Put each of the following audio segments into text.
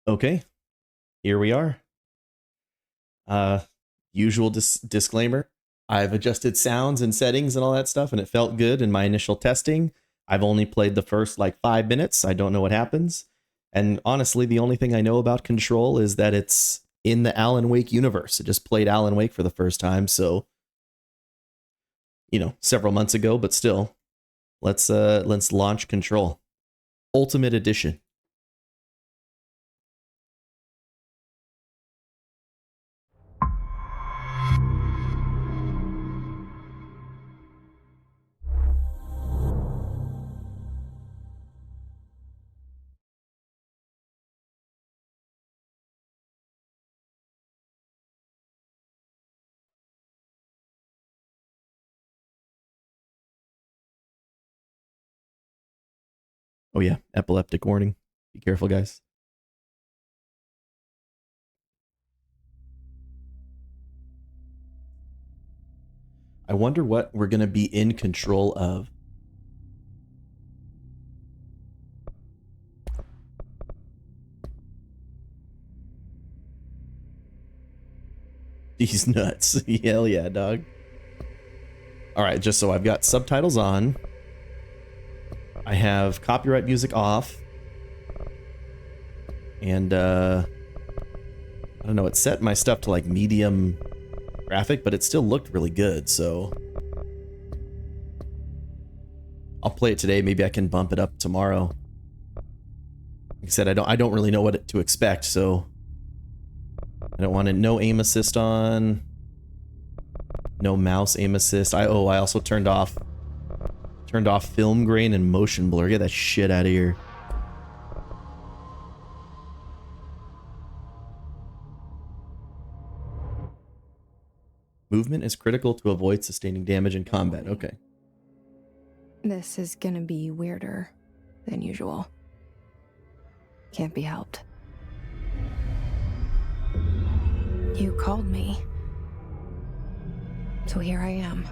Okay, here we are. Uh, Usual disclaimer. I've adjusted sounds and settings and all that stuff, and it felt good in my initial testing. I've only played the first like 5 minutes. I don't know what happens. And honestly, the only thing I know about Control is that it's in the Alan Wake universe. I just played Alan Wake for the first time, so several months ago, but still, let's launch Control Ultimate Edition. Oh yeah, epileptic warning. Be careful, guys. I wonder what we're going to be in control of. These nuts. Hell yeah, dog. All right, just so I've got subtitles on. I have copyright music off. And I don't know, it set my stuff to like medium graphic, but it still looked really good, so I'll play it today. Maybe I can bump it up tomorrow. Like I said, I don't really know what to expect, so I don't want to. No aim assist on. No mouse aim assist. I also turned off film grain and motion blur. Get that shit out of here. Movement is critical to avoid sustaining damage in combat. Okay. This is gonna be weirder than usual. Can't be helped. You called me. So here I am.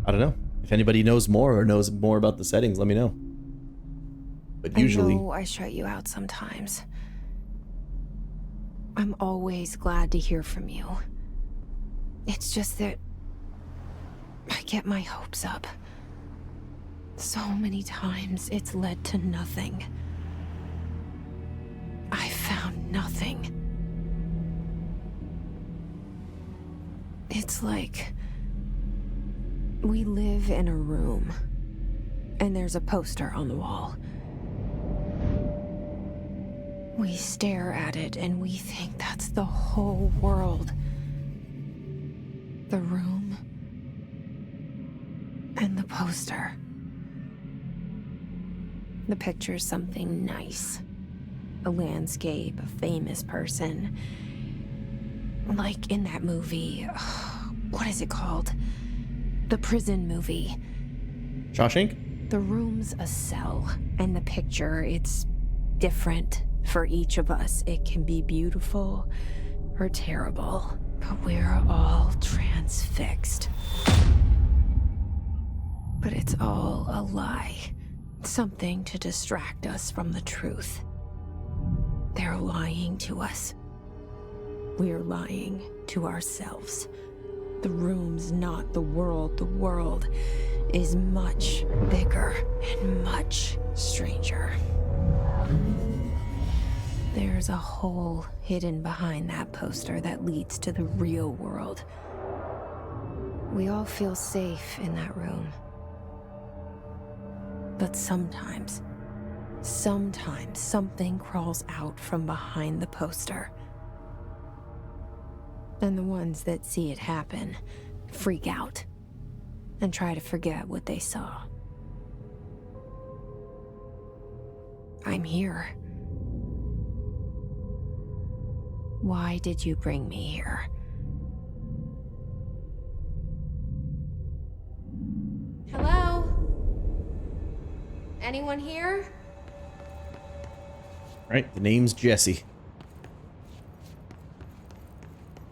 I don't know. If anybody knows more or knows more about the settings, let me know. But usually... I know I shut you out sometimes. I'm always glad to hear from you. It's just that I get my hopes up. So many times it's led to nothing. I found nothing. It's like we live in a room, and there's a poster on the wall. We stare at it, and we think that's the whole world. The room, and the poster. The picture's something nice. A landscape, a famous person. Like in that movie, what is it called? The prison movie. Shawshank? The room's a cell, and the picture, it's different for each of us. It can be beautiful or terrible, but we're all transfixed. But it's all a lie. Something to distract us from the truth. They're lying to us. We're lying to ourselves. The room's not the world. The world is much bigger and much stranger. There's a hole hidden behind that poster that leads to the real world. We all feel safe in that room. But sometimes something crawls out from behind the poster. And the ones that see it happen freak out and try to forget what they saw. I'm here. Why did you bring me here? Hello? Anyone here? Right, the name's Jesse.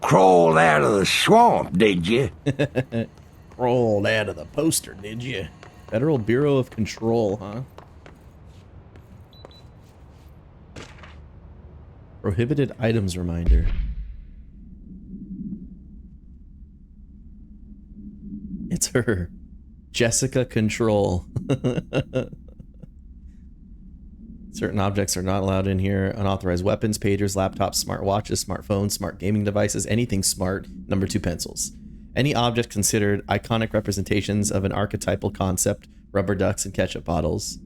Crawled out of the swamp, did you? Crawled out of the poster, did you? Federal Bureau of Control, huh? Prohibited items reminder. It's her. Jessica Control. Certain objects are not allowed in here. Unauthorized weapons, pagers, laptops, smartwatches, smartphones, smart gaming devices, anything smart. Number 2 pencils. Any object considered iconic representations of an archetypal concept. Rubber ducks and ketchup bottles.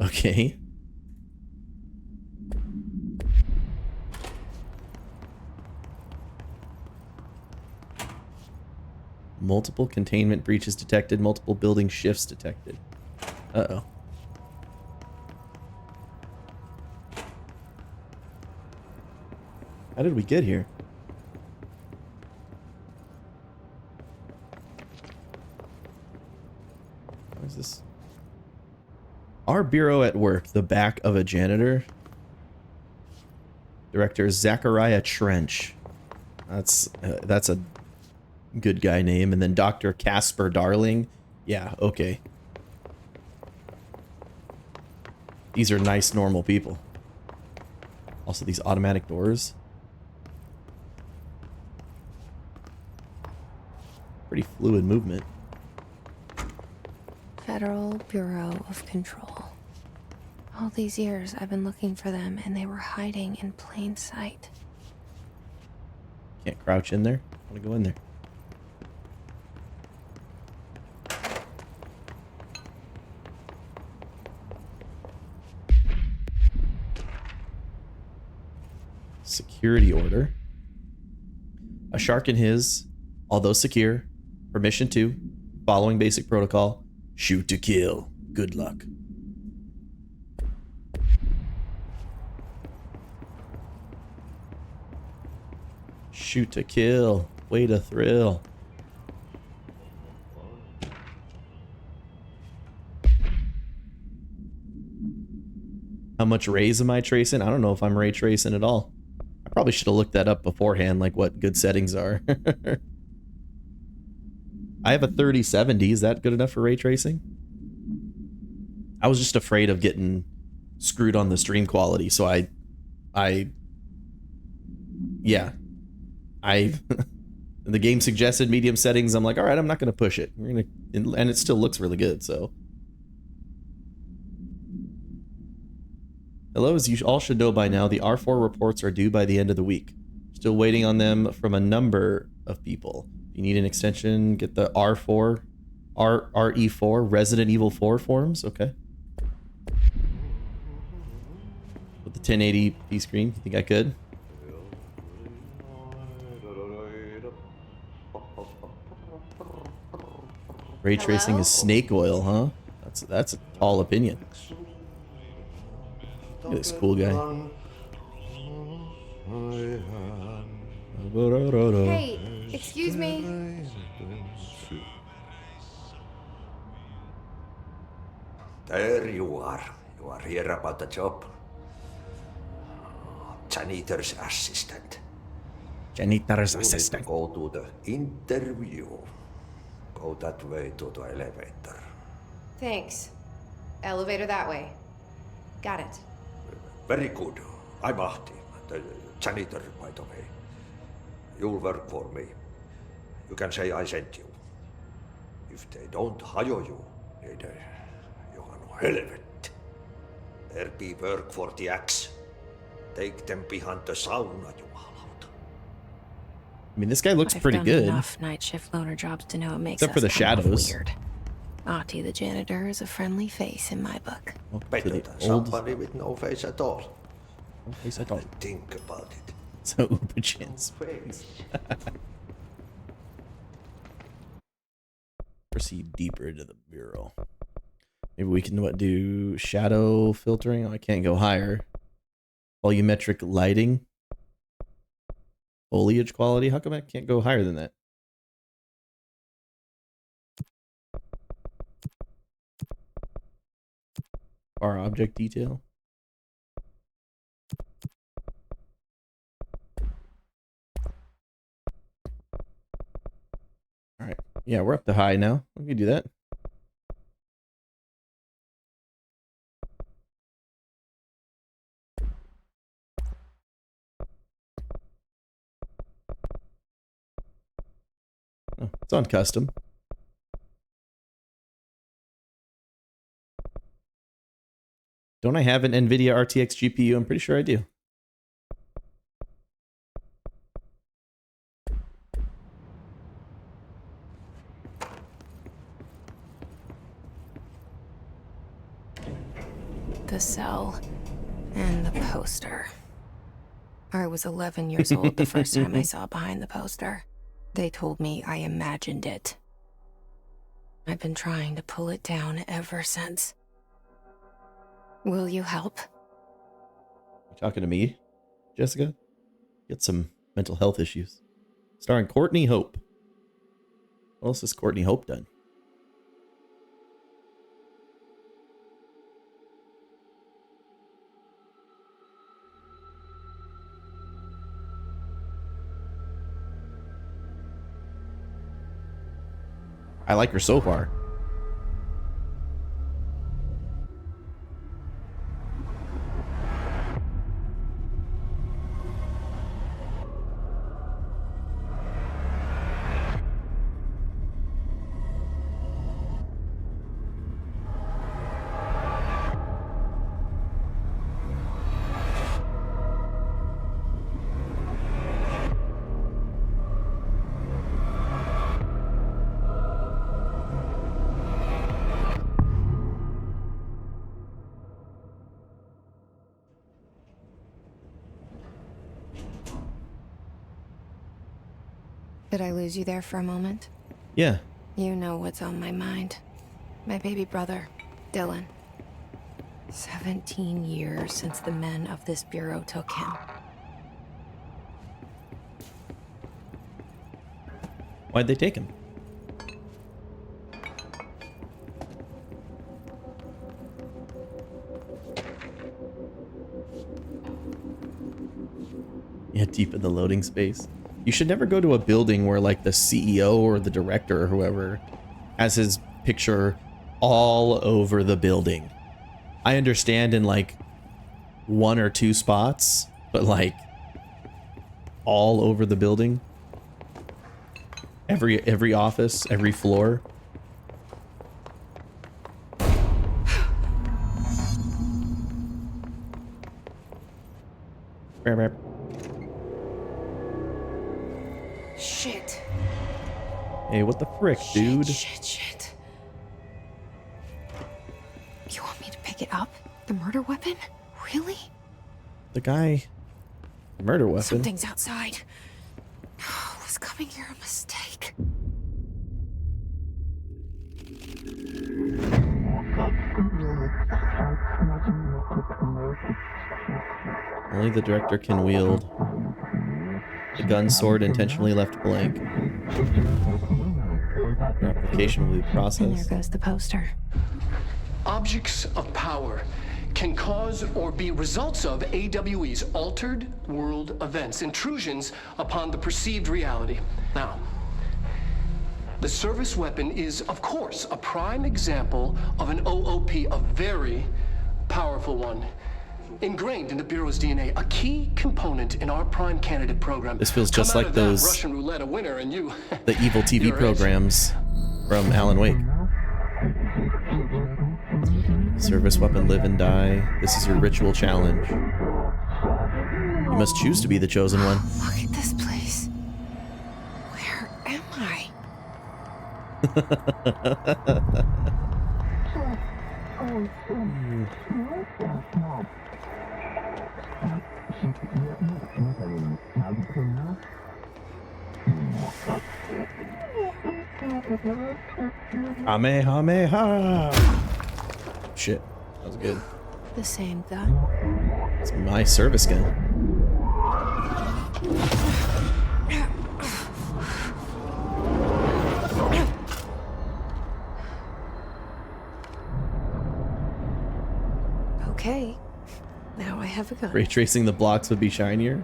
Okay. Multiple containment breaches detected. Multiple building shifts detected. Uh-oh. How did we get here? What is this? Our bureau at work. The back of a janitor. Director Zachariah Trench. That's a good guy name. And then Dr. Casper Darling. Yeah, okay. These are nice, normal people. Also, these automatic doors. Pretty fluid movement. Federal Bureau of Control. All these years I've been looking for them and they were hiding in plain sight. Can't crouch in there. I want to go in there. Security order. A shark in his, although secure, permission to, following basic protocol, shoot to kill. Good luck. Shoot to kill. Way to thrill. How much rays am I tracing? I don't know if I'm ray tracing at all. I probably should have looked that up beforehand, like what good settings are. I have a 3070. Is that good enough for ray tracing? I was just afraid of getting screwed on the stream quality, so the game suggested medium settings. I'm like, all right, I'm not going to push it. And it still looks really good, so. Hello, as you all should know by now, the R4 reports are due by the end of the week. Still waiting on them from a number of people. If you need an extension, get the R4, RE4, Resident Evil 4 forms. Okay. With the 1080p screen, you think I could? Ray tracing is snake oil, huh? That's a tall opinion. Look at this cool guy. Hey, excuse me. There you are. You are here about the job. Janitor's assistant. Janitor's You need assistant. to go to the interview. Go that way to the elevator. Thanks. Elevator that way. Got it. Very good. I'm Ahti, the janitor, by the way. You'll work for me. You can say I sent you. If they don't hire you, niin Johan helvet. There be work for the axe. Take them behind the sauna, jumalauta. I mean, this guy looks I've pretty done good. enough night shift loner jobs to know it makes Except for us the come off shadows. weird. Ahti the janitor is a friendly face in my book. Welcome Better to than the old somebody with no face at all. place I don't. Think about it. So Upa-chan's Face. proceed deeper into the bureau. Maybe we can do shadow filtering. Oh, I can't go higher. Volumetric lighting. Foliage quality. How come I can't go higher than that? Bar object detail. All right. Yeah, we're up to high now. We can do that. Oh, it's on custom. Don't I have an NVIDIA RTX GPU? I'm pretty sure I do. The cell and the poster. I was 11 years old the first time I saw behind the poster. They told me I imagined it. I've been trying to pull it down ever since. Will you help? You talking to me, Jessica? Get some mental health issues. Starring Courtney Hope. What else has Courtney Hope done? I like her so far. Did I lose you there for a moment? Yeah. You know what's on my mind. My baby brother, Dylan. 17 years since the men of this bureau took him. Why'd they take him? Yeah, deep in the loading space. You should never go to a building where like the CEO or the director or whoever has his picture all over the building. I understand in like 1 or 2 spots, but like all over the building. Every office, every floor. Shit. Hey, what the frick, dude? Shit. You want me to pick it up? The murder weapon? Really? The guy... Murder weapon? Something's outside. Was coming here a mistake? Only the director can wield. The gun sword intentionally left blank. Your application will be And there processed. goes the poster. Objects of power can cause or be results of AWE's altered world events, intrusions upon the perceived reality. Now, the service weapon is, of course, a prime example of an OOP, a very powerful one. Ingrained in the Bureau's DNA, a key component in our prime candidate program. This feels just Come out like of that those- Russian roulette a winner, and you. The evil TV You're it. programs from Alan Wake. Service weapon, live and die. This is your ritual challenge. You must choose to be the chosen one. Look at this place. Where am I? Kamehameha! Shit, that was good. The same gun. It's my service gun. Okay. Now I have a gun. Ray tracing the blocks would be shinier.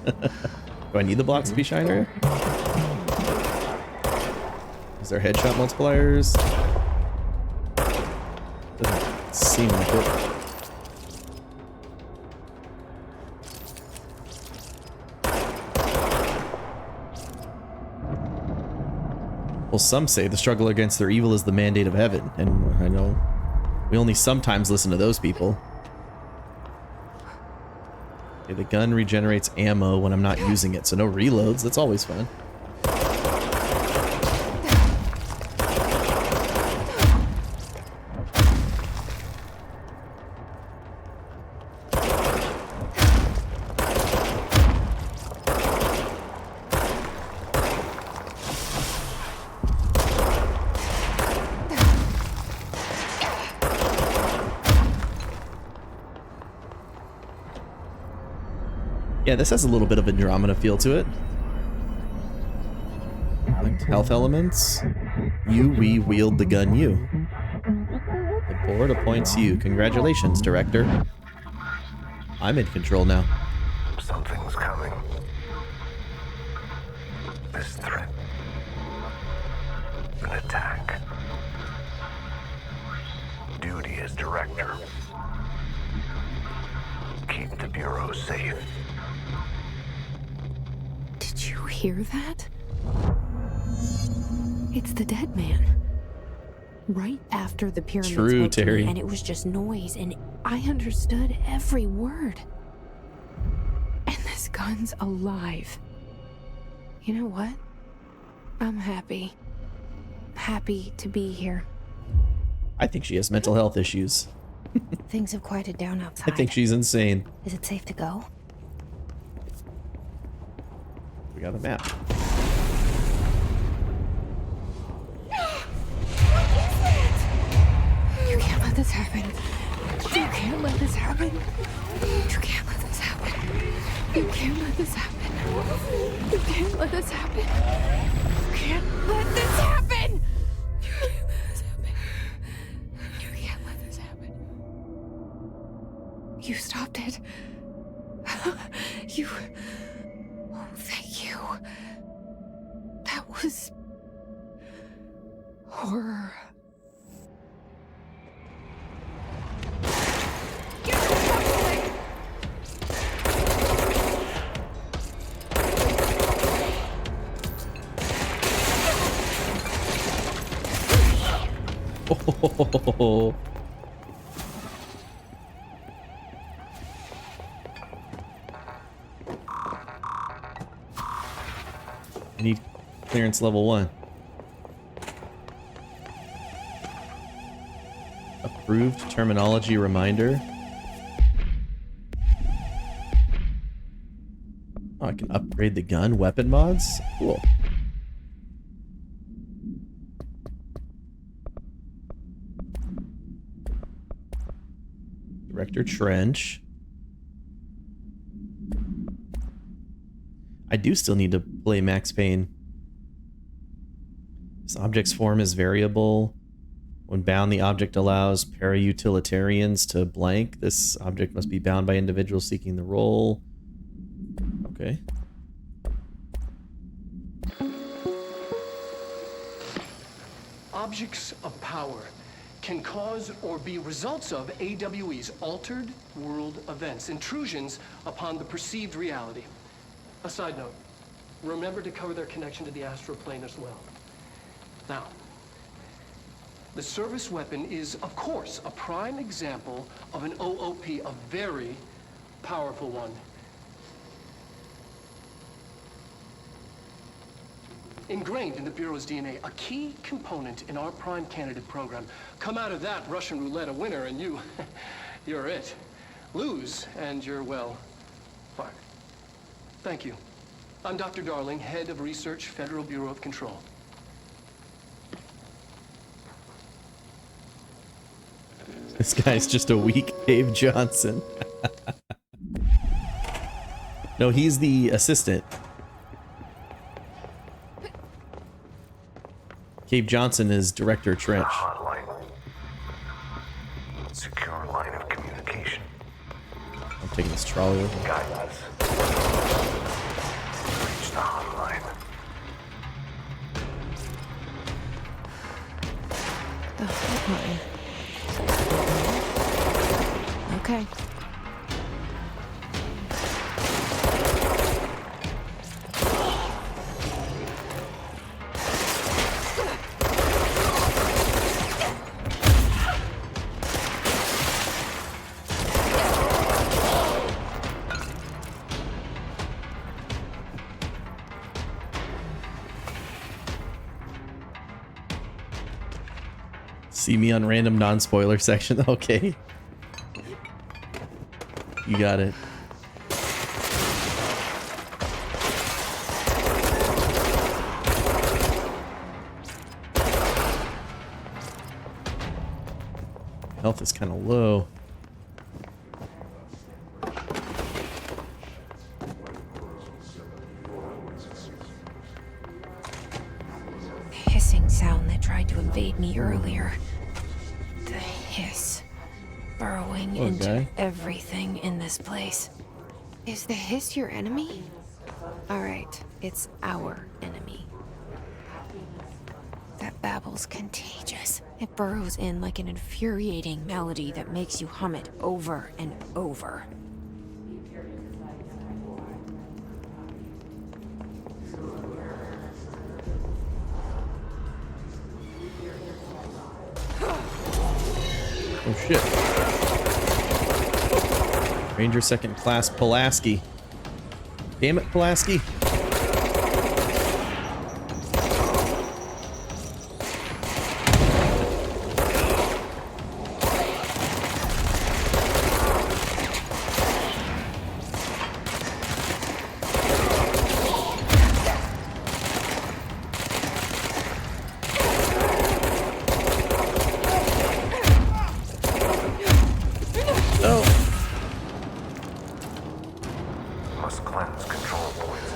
Do I need the blocks to be shinier? Is there headshot multipliers? Doesn't seem like it. Well, some say the struggle against their evil is the mandate of heaven, and I know we only sometimes listen to those people. Okay, the gun regenerates ammo when I'm not using it, so no reloads. That's always fun. Yeah, this has a little bit of Andromeda feel to it. Collect health elements. We wield the gun you. The board appoints you. Congratulations, Director. I'm in control now. Something's coming. This threat. An attack. Duty as director. Keep the Bureau safe. Did you hear that? It's the dead man. Right after the pyramid True, spoke to me, Terry. and it was just noise, and I understood every word. And this gun's alive. You know what? I'm happy. Happy to be here. I think she has mental health issues. Things have quieted down outside. I think she's insane. Is it safe to go? We got a map. You can't let this happen. You can't let this happen. You can't let this happen. You can't let this happen. You can't let this happen. You can't let this happen. You can't let this happen. You can't let this happen. You stopped it. You... Oh, thank you. That was... horror. Oh. I need clearance level 1. Approved terminology reminder. Oh, I can upgrade the gun weapon mods. Cool. Director Trench. I do still need to play Max Payne. This object's form is variable. When bound, the object allows para-utilitarians to blank. This object must be bound by individuals seeking the role. Okay. Objects of power can cause or be results of AWE's altered world events, intrusions upon the perceived reality. A side note, remember to cover their connection to the astral plane as well. Now, the service weapon is, of course, a prime example of an OOP, a very powerful one. Ingrained in the Bureau's DNA, a key component in our prime candidate program. Come out of that Russian roulette a winner and you're it. Lose and you're, well, fired. Thank you. I'm Dr. Darling, head of research, Federal Bureau of Control. This guy's just a weak Cave Johnson. No, he's the assistant. Cave Johnson is Director Trench. Hotline. Secure line of communication. I'm taking this trolley over. Guidance. Reach the hotline. The hotline. Okay. See me on random non-spoiler section. Okay. You got it. Health is kind of low. The hissing sound that tried to invade me earlier. The hiss. Burrowing into everything in this place. Is the hiss your enemy? Alright, it's our enemy. That babble's contagious. It burrows in like an infuriating melody that makes you hum it over and over. Oh shit. Ranger second class Pulaski. Damn it, Pulaski. Must cleanse control points.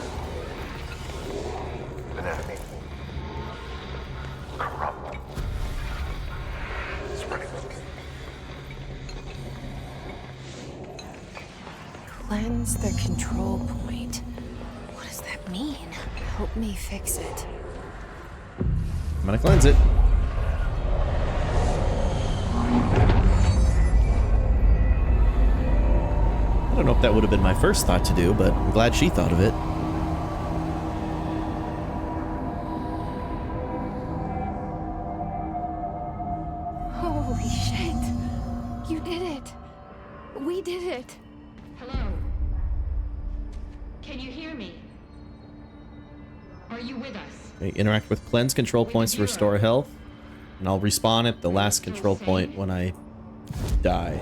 An enemy. Corrupt. Spreading. Cleanse the control point. What does that mean? Help me fix it. I'm gonna cleanse it. I don't know if that would have been my first thought to do, but I'm glad she thought of it. Holy shit. You did it. We did it. Hello? Can you hear me? Are you with us? Okay, interact with cleanse control points to restore health, and I'll respawn at the last control point when I die.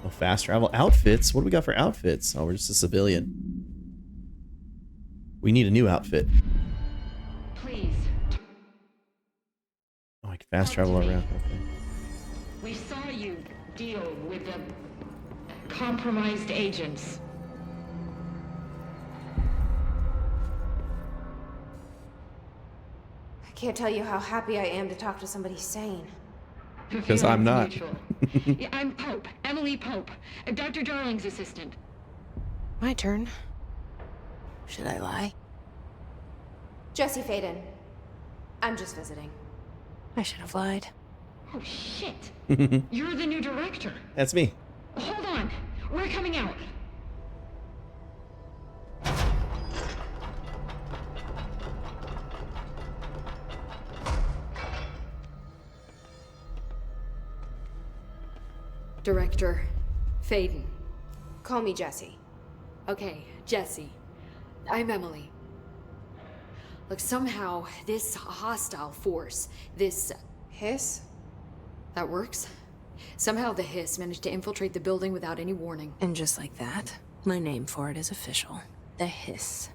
Oh, fast travel outfits. What do we got for outfits? Oh, we're just a civilian. We need a new outfit. Please. Oh, I can fast travel around. Okay. We saw you deal with the compromised agents. I can't tell you how happy I am to talk to somebody sane. Because I'm not. Mutual. Yeah, I'm Pope, Emily Pope, Dr. Darling's assistant. My turn. Should I lie? Jesse Faden. I'm just visiting. I should have lied. Oh, shit. You're the new director. That's me. Hold on. We're coming out. Director Faden. Call me Jesse. Okay, Jesse. I'm Emily. Look, somehow this hostile force, this... Hiss? that works? Somehow the hiss managed to infiltrate the building without any warning. And just like that, my name for it is official. The hiss.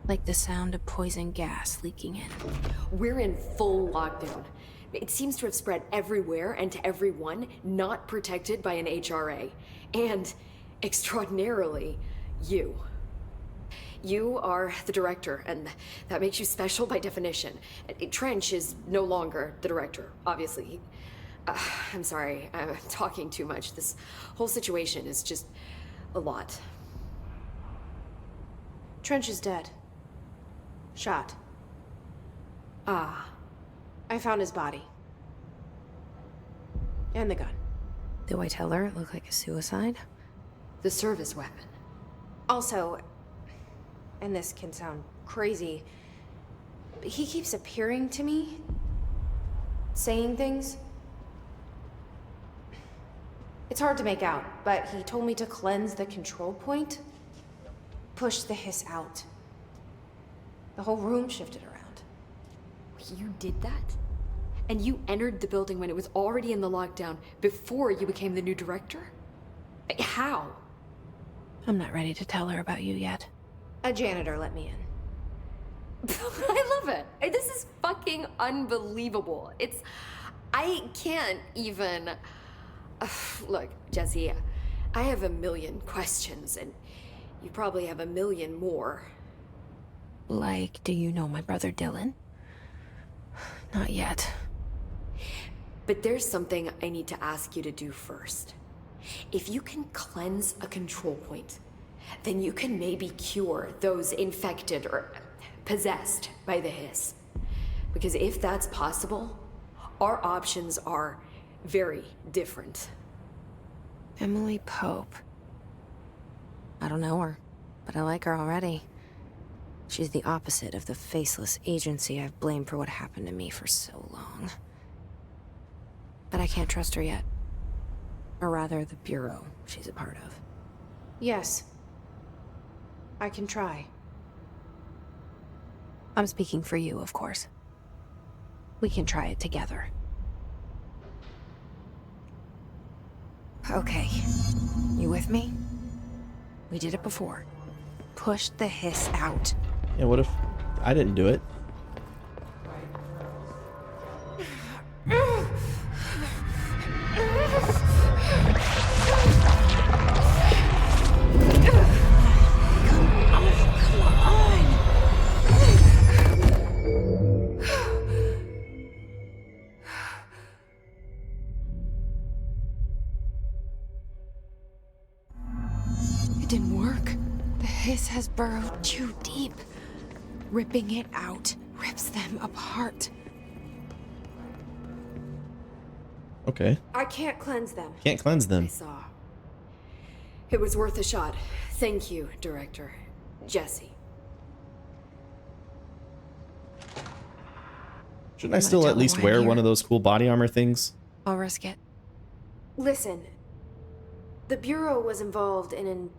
Like the sound of poison gas leaking in. We're in full lockdown. It seems to have spread everywhere and to everyone not protected by an HRA. And, extraordinarily, you. You are the director, and that makes you special by definition. Trench is no longer the director, obviously. I'm sorry, I'm talking too much. This whole situation is just a lot. Trench is dead. Shot. Ah. I found his body. And the gun. Do I tell her it looked like a suicide? The service weapon. Also, and this can sound crazy, but he keeps appearing to me, saying things. It's hard to make out, but he told me to cleanse the control point, push the hiss out. The whole room shifted around. You did that? And you entered the building when it was already in the lockdown before you became the new director? How? I'm not ready to tell her about you yet. A janitor let me in. I love it. This is fucking unbelievable. I can't even... Look, Jesse, I have a million questions, and you probably have a million more. Like, do you know my brother Dylan? Not yet. But there's something I need to ask you to do first. If you can cleanse a control point, then you can maybe cure those infected or possessed by the hiss. Because if that's possible, our options are very different. Emily Pope. I don't know her, but I like her already. She's the opposite of the faceless agency I've blamed for what happened to me for so long. But I can't trust her yet. Or rather, the Bureau she's a part of. Yes. I can try. I'm speaking for you, of course. We can try it together. Okay. You with me? We did it before. Push the hiss out. Yeah, what if I didn't do it? It didn't work. The hiss has burrowed too deep. Ripping it out rips them apart. Okay. I can't cleanse them. Can't cleanse I them. saw. It was worth a shot. Thank you, Director. Jesse. Shouldn't I still at least wear one of those cool body armor things? I'll risk it. Listen. The Bureau was involved in an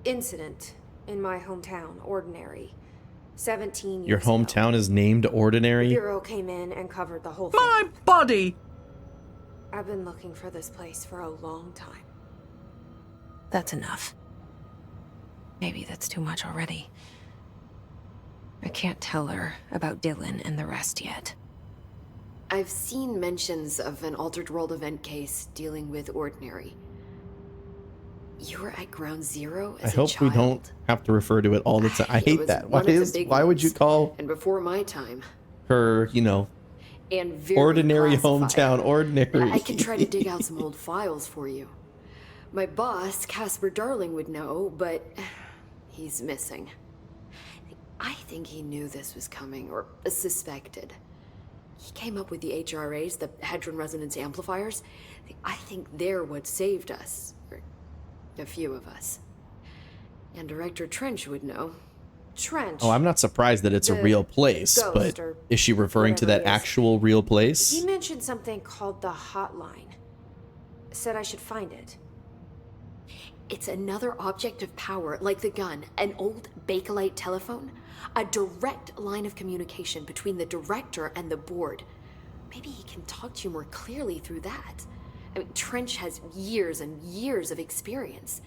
incident in my hometown, Ordinary. 17 years Your hometown ago. is named The Ordinary? Bureau came in and covered the whole thing. My body! I've been looking for this place for a long time. That's enough. Maybe that's too much already. I can't tell her about Dylan and the rest yet. I've seen mentions of an Altered World event case dealing with Ordinary. You were at Ground Zero I as a hope we child. don't have to refer to it all the time. I It hate was that. one of the big Why would you ones. call And before my time. her, And very ordinary classified. hometown ordinary? I can try to dig out some old files for you. My boss, Casper Darling, would know, but he's missing. I think he knew this was coming, or suspected. He came up with the HRAs, the Hadron Resonance Amplifiers. I think they're what saved us. Or a few of us. And Director Trench would know. Trench. Oh, I'm not surprised that it's a The real place, ghost but or is she referring to that whatever it is. actual real place? He mentioned something called the Hotline. Said I should find it. It's another object of power, like the gun, an old Bakelite telephone, a direct line of communication between the director and the board. Maybe he can talk to you more clearly through that. I mean, Trench has years and years of experience.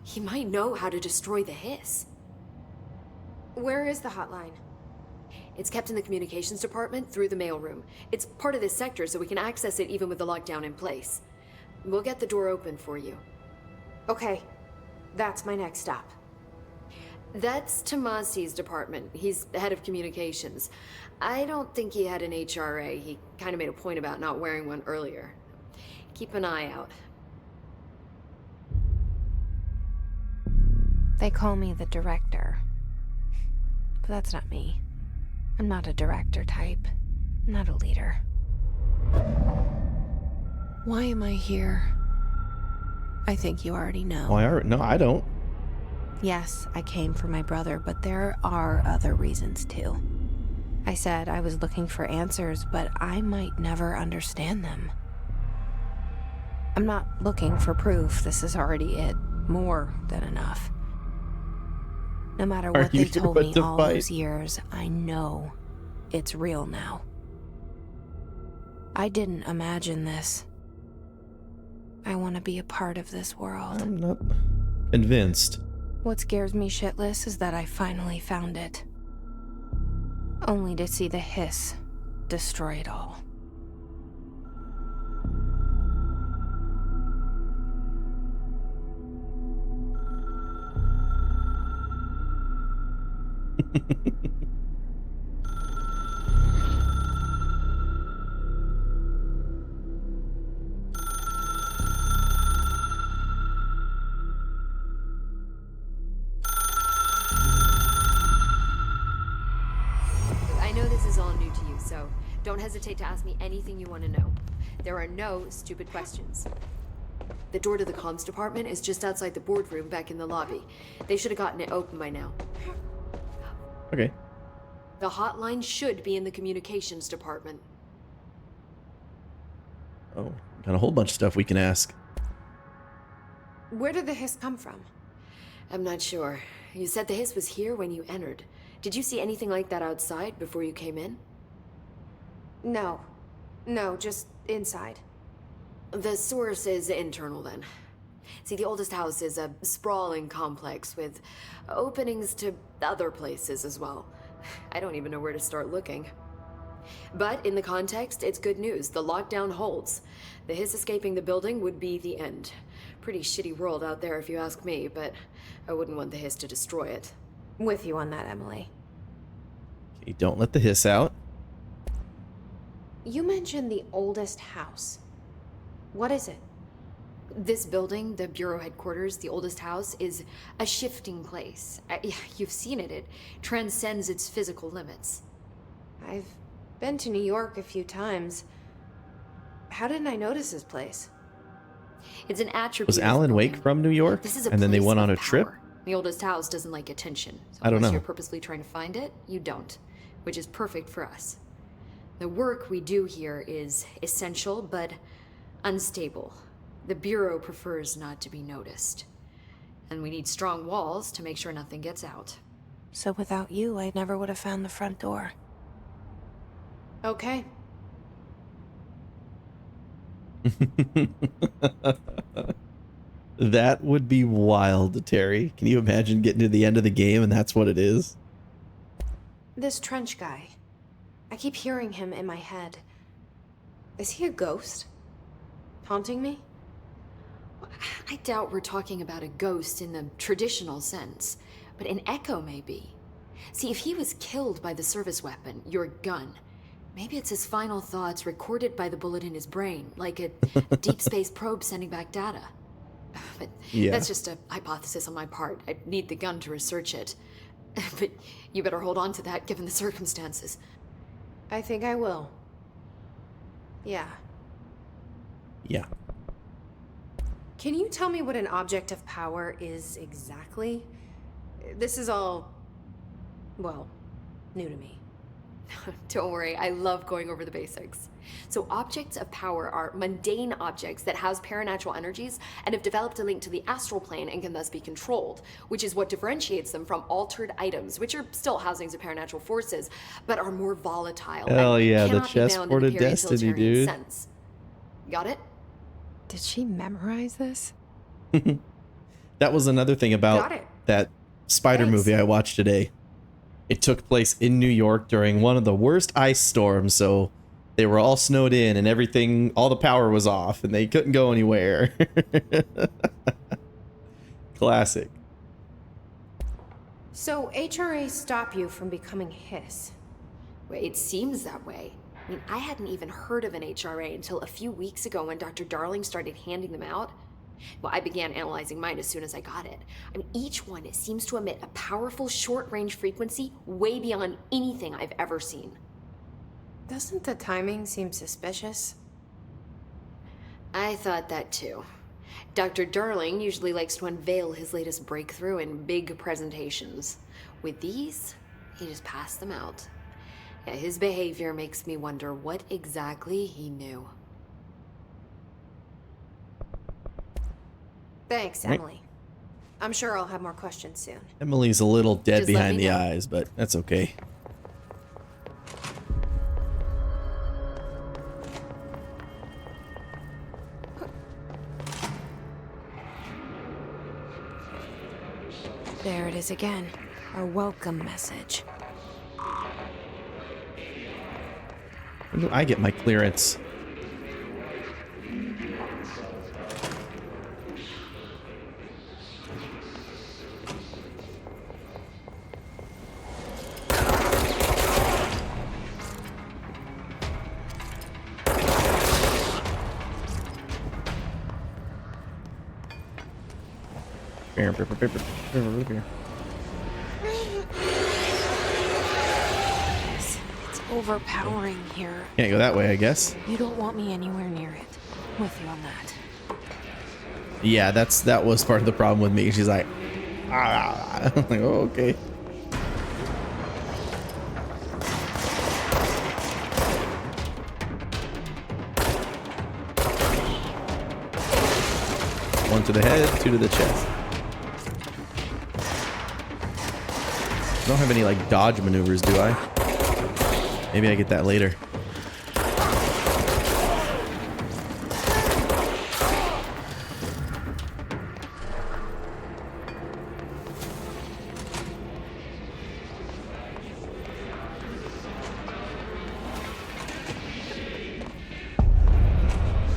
He might know how to destroy the hiss. Where is the hotline? It's kept in the communications department through the mailroom. It's part of this sector, so we can access it even with the lockdown in place. We'll get the door open for you. Okay, that's my next stop. That's Tomasi's department. He's head of communications. I don't think he had an HRA. He kind of made a point about not wearing one earlier. Keep an eye out. They call me the director. But that's not me. I'm not a director type. I'm not a leader. Why am I here? I think you already know. No, I don't. Yes, I came for my brother, but there are other reasons too. I said I was looking for answers, but I might never understand them. I'm not looking for proof. This is already it. More than enough. No matter what you they told here me to all fight? those years, I know it's real now. I didn't imagine this. I want to be a part of this world. I'm not convinced. What scares me shitless is that I finally found it. Only to see the hiss destroy it all. I know this is all new to you, so don't hesitate to ask me anything you want to know. There are no stupid questions. The door to the comms department is just outside the boardroom back in the lobby. They should have gotten it open by now. Okay. The hotline should be in the communications department. Oh, got a whole bunch of stuff we can ask. Where did the hiss come from? I'm not sure. You said the hiss was here when you entered. Did you see anything like that outside before you came in? No. No, just inside. The source is internal then. See, the oldest house is a sprawling complex with openings to other places as well. I don't even know where to start looking. But in the context, it's good news. The lockdown holds. The hiss escaping the building would be the end. Pretty shitty world out there if you ask me, but I wouldn't want the hiss to destroy it. With you on that, Emily. Okay, don't let the hiss out. You mentioned the oldest house. What is it? This building, the Bureau headquarters, the oldest house, is a shifting place. You've seen it. It transcends its physical limits. I've been to New York a few times. How didn't I notice this place? It's an attribute. Was of Alan the Wake building. from New York? This is a And then they place went on of a trip? power. The oldest house doesn't like attention. So I don't unless know. you're purposely trying to find it, you don't, which is perfect for us. The work we do here is essential but unstable. The Bureau prefers not to be noticed. And we need strong walls to make sure nothing gets out. So without you, I never would have found the front door. Okay. That would be wild, Terry. Can you imagine getting to the end of the game and that's what it is? This Trench guy. I keep hearing him in my head. Is he a ghost? Haunting me? I doubt we're talking about a ghost in the traditional sense, but an echo maybe. See, if he was killed by the service weapon, your gun, maybe it's his final thoughts recorded by the bullet in his brain, like a deep space probe sending back data. But Yeah. that's just a hypothesis on my part. I'd need the gun to research it. But you better hold on to that given the circumstances. I think I will. Yeah. Yeah. Can you tell me what an object of power is exactly? This is all, well, new to me. Don't worry, I love going over the basics. So objects of power are mundane objects that house paranatural energies and have developed a link to the astral plane and can thus be controlled, which is what differentiates them from altered items, which are still housings of paranatural forces, but are more volatile. Hell and yeah, the cannot be bound in chessboard the of pure destiny, utilitarian dude. sense. Got it? Did she memorize this? That was another thing Got about it. that spider Thanks. movie I watched today. It took place in New York during one of the worst ice storms, so they were all snowed in and everything, all the power was off and they couldn't go anywhere. Classic. So HRA stop you from becoming Hiss. Well, it seems that way. I mean, I hadn't even heard of an HRA until a few weeks ago when Dr. Darling started handing them out. Well, I began analyzing mine as soon as I got it. I mean, each one seems to emit a powerful short-range frequency way beyond anything I've ever seen. Doesn't the timing seem suspicious? I thought that too. Dr. Darling usually likes to unveil his latest breakthrough in big presentations. With these, he just passed them out. Yeah, his behavior makes me wonder what exactly he knew. Thanks, Right. Emily. I'm sure I'll have more questions soon. Emily's a little dead Just let behind me the know. eyes, but that's okay. There it is again. Our welcome message. When do I get my clearance? It's overpowering here. Can't go that way, I guess. You don't want me anywhere near it. With you on that. Yeah, that was part of the problem with me. She's like, ah. I'm like, oh, okay. One to the head, two to the chest. I don't have any like dodge maneuvers, do I? Maybe I get that later.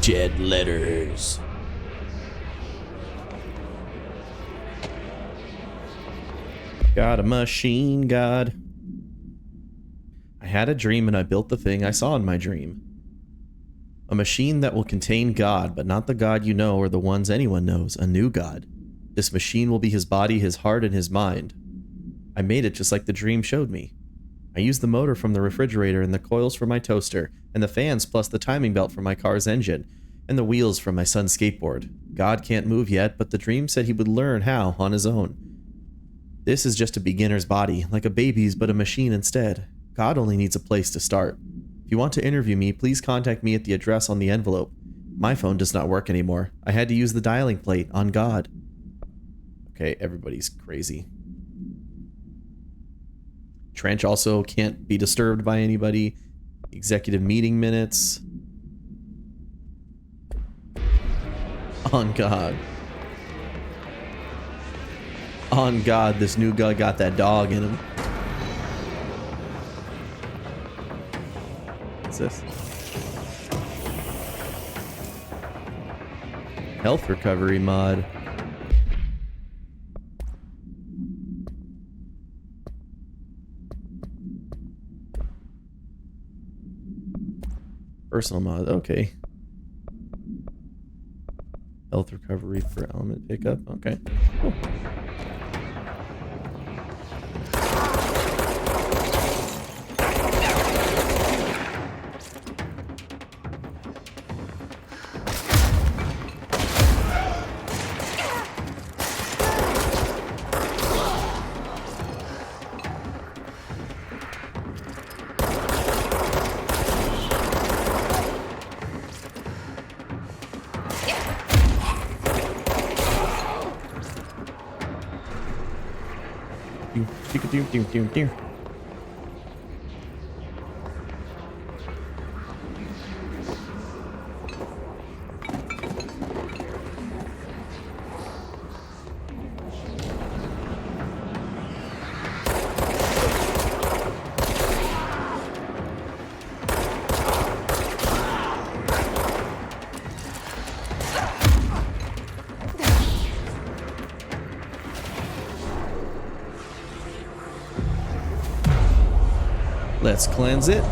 Dead letters. Got a machine god. I had a dream and I built the thing I saw in my dream. A machine that will contain God, but not the God you know or the ones anyone knows, a new God. This machine will be his body, his heart, and his mind. I made it just like the dream showed me. I used the motor from the refrigerator and the coils for my toaster, and the fans plus the timing belt for my car's engine, and the wheels from my son's skateboard. God can't move yet, but the dream said he would learn how on his own. This is just a beginner's body, like a baby's but a machine instead. God only needs a place to start. If you want to interview me, please contact me at the address on the envelope. My phone does not work anymore. I had to use the dialing plate on God. Okay, everybody's crazy. Trench also can't be disturbed by anybody. Executive meeting minutes. On God. On God, this new guy got that dog in him. What's this? Health recovery mod. Personal mod, okay. Health recovery for element pickup, okay. Cool. Let's cleanse it.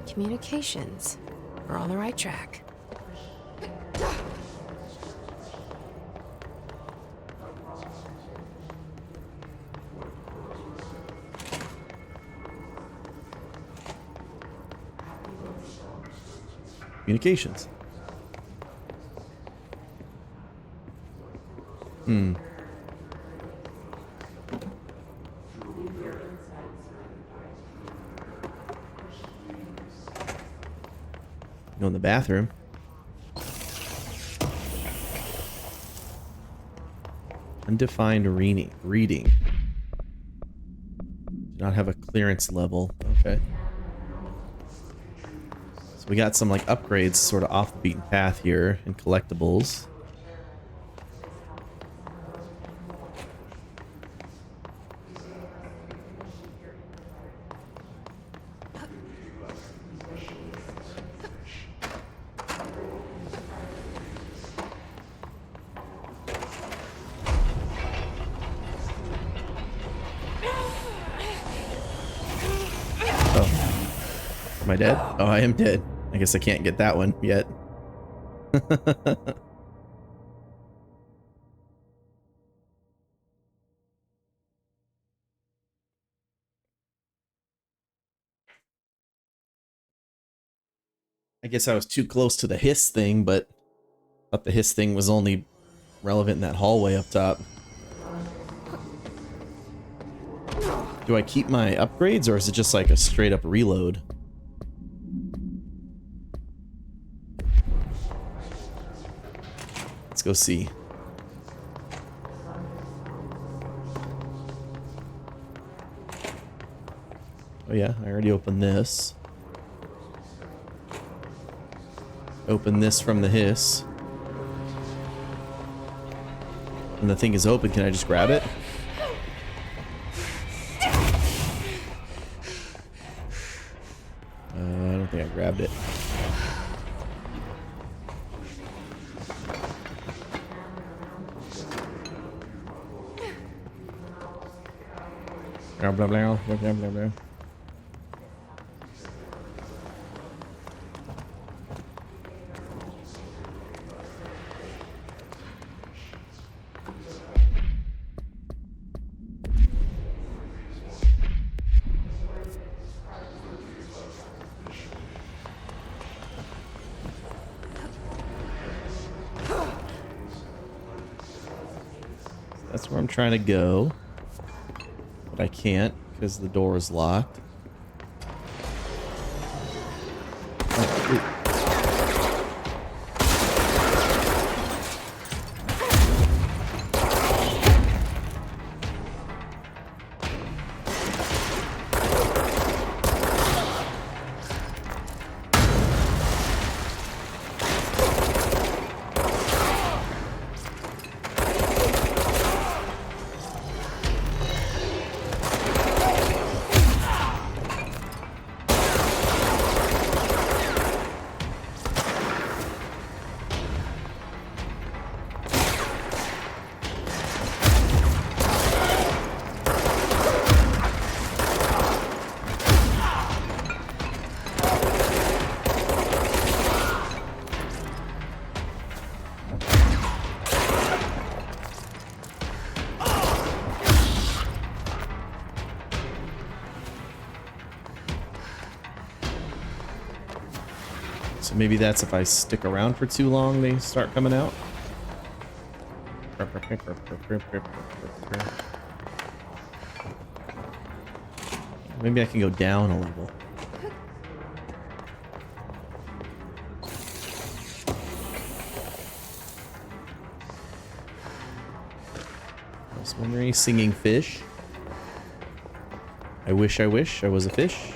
Communications. We're on the right track. Communications. Go in the bathroom. Undefined reading. Do not have a clearance level. Okay. So we got some like upgrades sort of off the beaten path here and collectibles. Am I dead? Oh, I am dead. I guess I can't get that one yet. I guess I was too close to the hiss thing, but I thought the hiss thing was only relevant in that hallway up top. Do I keep my upgrades or is it just like a straight up reload? Let's go see. Oh yeah, I already opened this. Open this from the hiss. And the thing is open, can I just grab it? I don't think I grabbed it. Blah, blah, blah, blah, blah, blah, blah. That's where I'm trying to go. But I can't because the door is locked. Oh, so maybe that's if I stick around for too long, they start coming out. Maybe I can go down a level. Memory, singing fish. I wish I was a fish.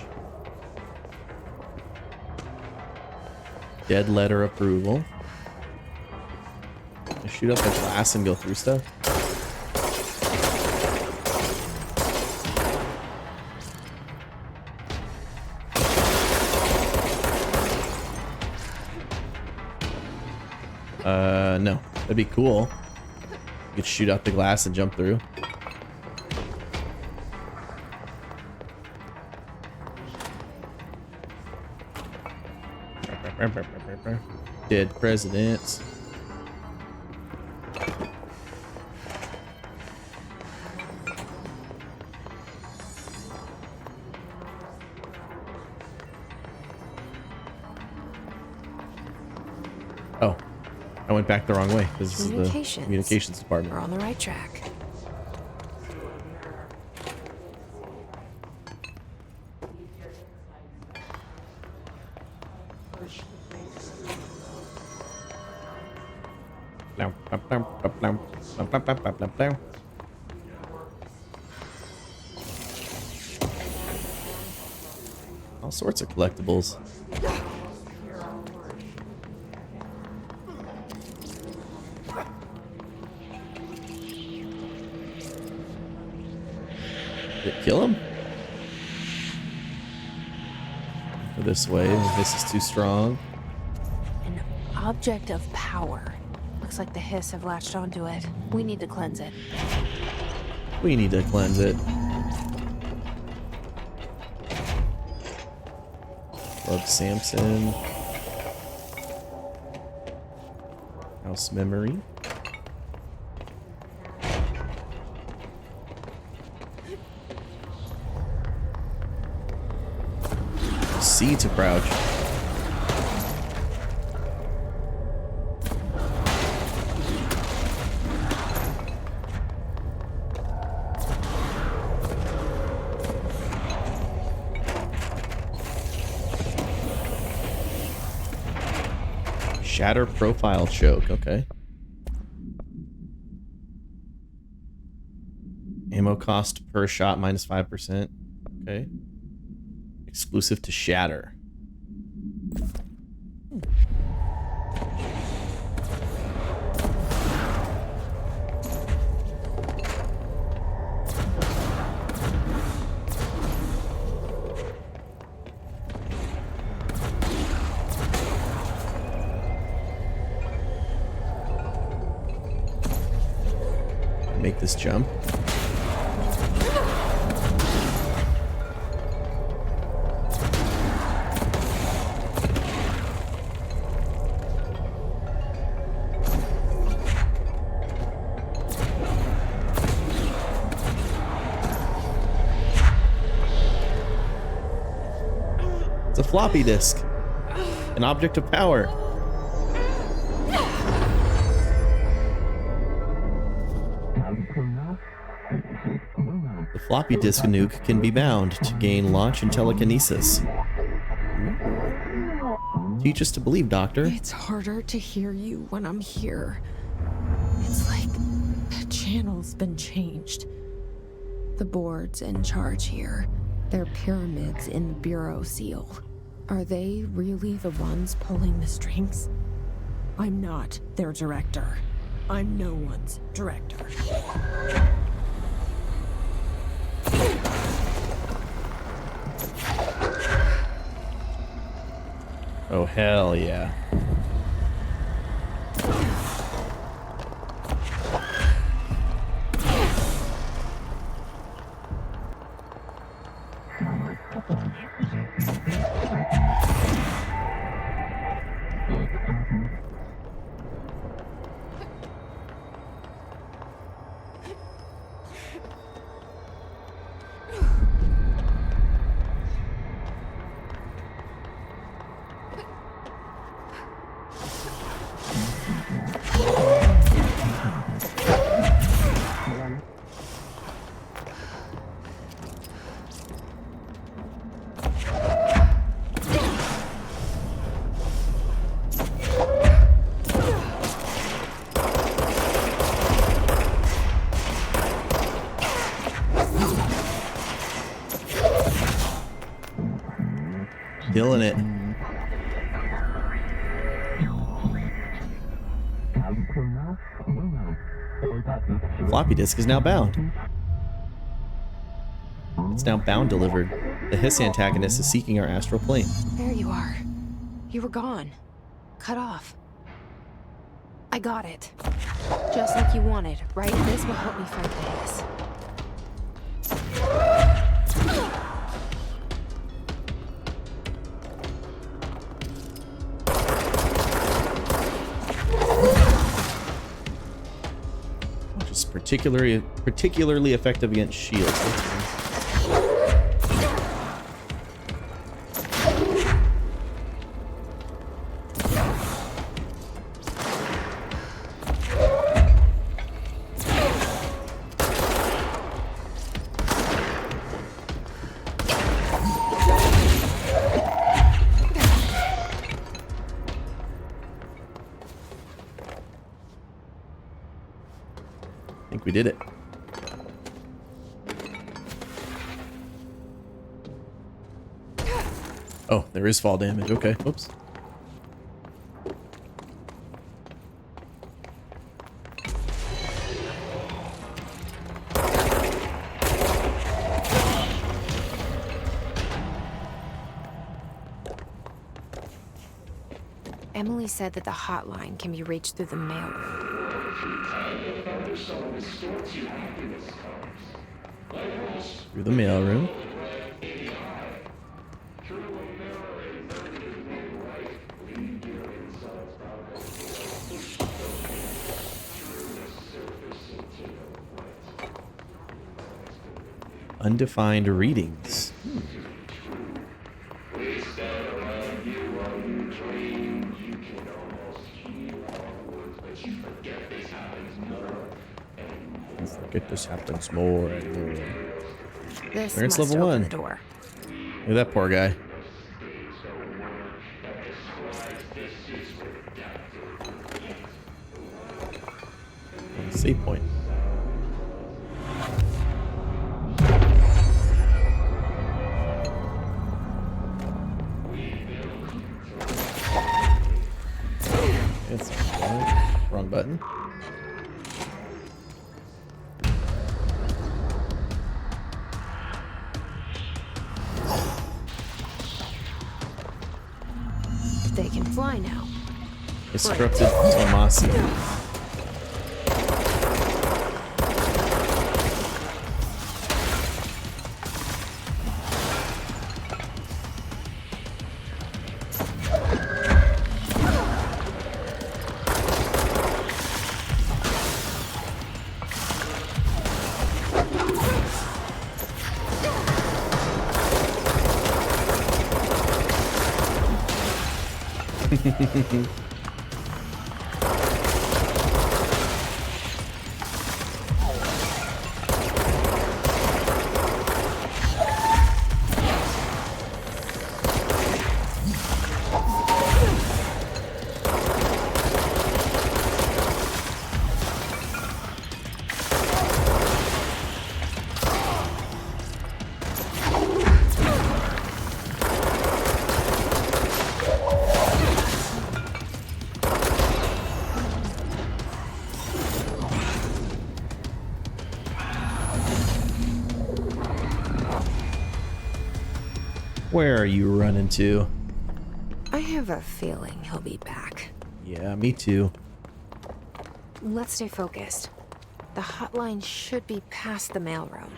Dead letter approval. I shoot up the glass and go through stuff. No. That'd be cool. You could shoot out the glass and jump through. Dead presidents. Oh, I went back the wrong way. This is the communications department. We're on the right track. All sorts of collectibles. Did it kill him? Go this way. This is too strong. An object of power. Looks like the Hiss have latched onto it. We need to cleanse it. We need to cleanse it. Love Samson. House memory. C to crouch. Shatter profile choke, okay. Ammo cost per shot minus 5%. Okay. Exclusive to Shatter. Make this jump. It's a floppy disk. An object of power. The floppy disk nuke can be bound to gain launch and telekinesis. Teach us to believe, Doctor. It's harder to hear you when I'm here. It's like the channel's been changed. The board's in charge here. They're pyramids in the Bureau seal. Are they really the ones pulling the strings? I'm not their director. I'm no one's director. Oh, hell yeah. Killing it. Floppy disk is now bound. It's now bound delivered. The Hiss antagonist is seeking our astral plane. There you are. You were gone. Cut off. I got it. Just like you wanted, right? This will help me fight the Hiss. Just particularly effective against shields. I think we did it. Oh, there is fall damage. Okay. Oops. Emily said that the hotline can be reached through the mail. Through the mailroom. Undefined readings. Forget this happens more and more. This Clearance must level open 1. the door. Look at that poor guy. Save point. It's wrong button. They can fly now. It's corrupted Tomasi. Where are you running to? I have a feeling he'll be back. Yeah, me too. Let's stay focused. The hotline should be past the mailroom.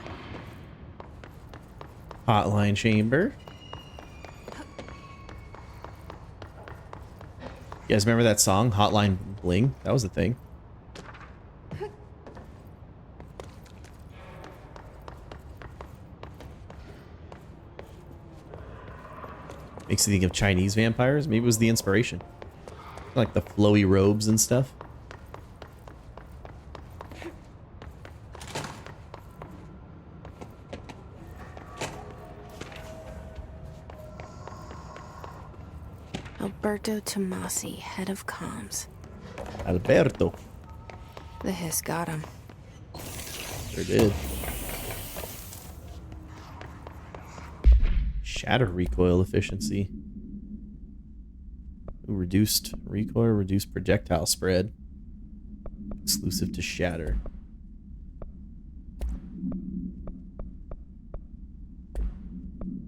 Hotline chamber. You guys remember that song, Hotline Bling? That was a thing. Makes you think of Chinese vampires. Maybe it was the inspiration. Like the flowy robes and stuff. Alberto Tomasi, head of comms. Alberto. The hiss got him. Sure did. Shatter recoil efficiency. Ooh, reduced recoil, reduced projectile spread. Exclusive to Shatter.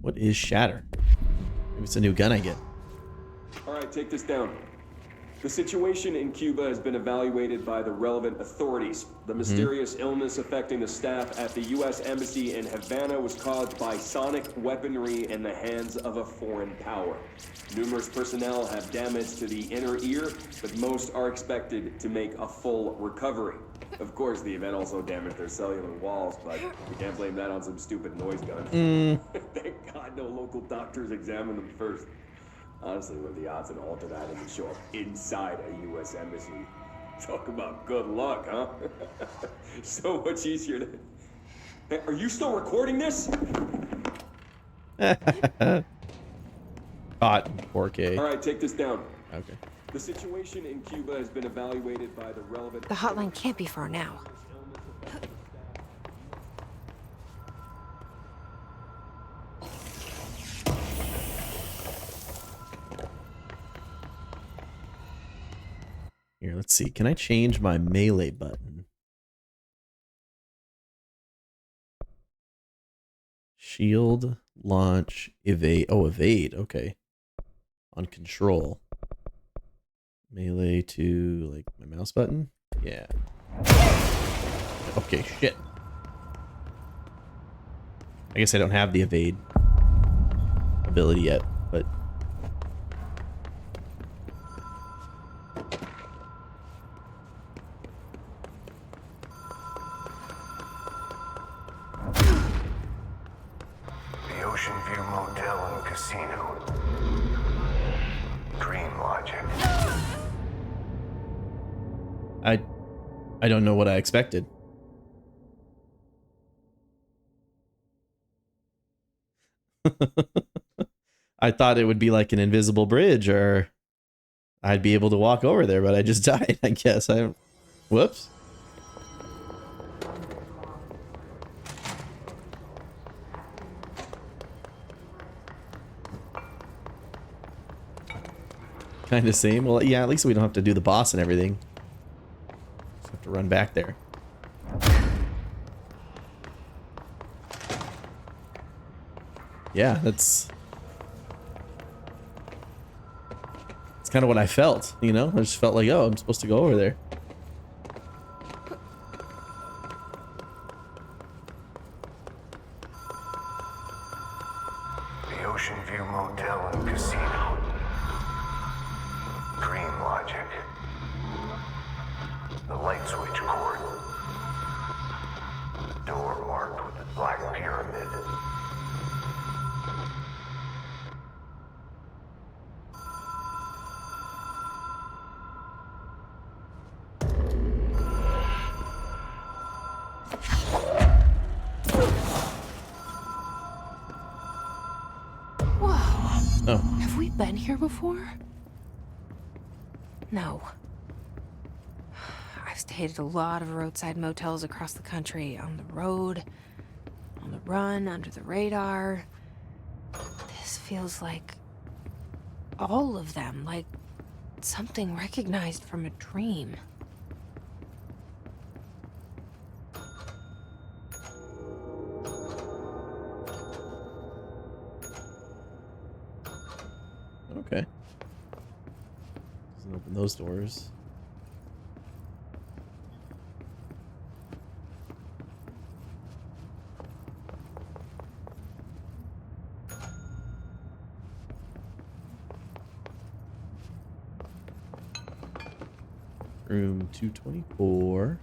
What is Shatter? Maybe it's a new gun I get. All right, take this down. The situation in Cuba has been evaluated by the relevant authorities. The mysterious illness affecting the staff at the U.S. Embassy in Havana was caused by sonic weaponry in the hands of a foreign power. Numerous personnel have damage to the inner ear, but most are expected to make a full recovery. Of course, the event also damaged their cellular walls, but we can't blame that on some stupid noise gun. Thank God no local doctors examined them first. Honestly, what are the odds an altered item would show up inside a U.S. embassy? Talk about good luck, huh? So much easier to... Hey, are you still recording this? Caught in 4K. All right, take this down. Okay. The situation in Cuba has been evaluated by the relevant... The hotline can't be far now. Here, let's see. Can I change my melee button? Shield, launch, evade. Oh, evade. Okay. On control. Melee to, like, my mouse button? Yeah. Okay, shit. I guess I don't have the evade ability yet, but... The Ocean View Motel and Casino. Dream Logic. I don't know what I expected. I thought it would be like an invisible bridge, or I'd be able to walk over there, but I just died, I guess. Whoops. Kind of same. Well, yeah, at least we don't have to do the boss and everything. Just have to run back there. Yeah, that's kind of what I felt, you know? I just felt like, oh, I'm supposed to go over there. The Ocean View Motel and Casino. Dream Logic. The light switch cord. Door marked with the Black Pyramid. Whoa. Oh. Have we been here before? No. I've stayed at a lot of roadside motels across the country, on the road, on the run, under the radar. This feels like all of them, like something recognized from a dream. Okay. Doesn't open those doors. Room 224.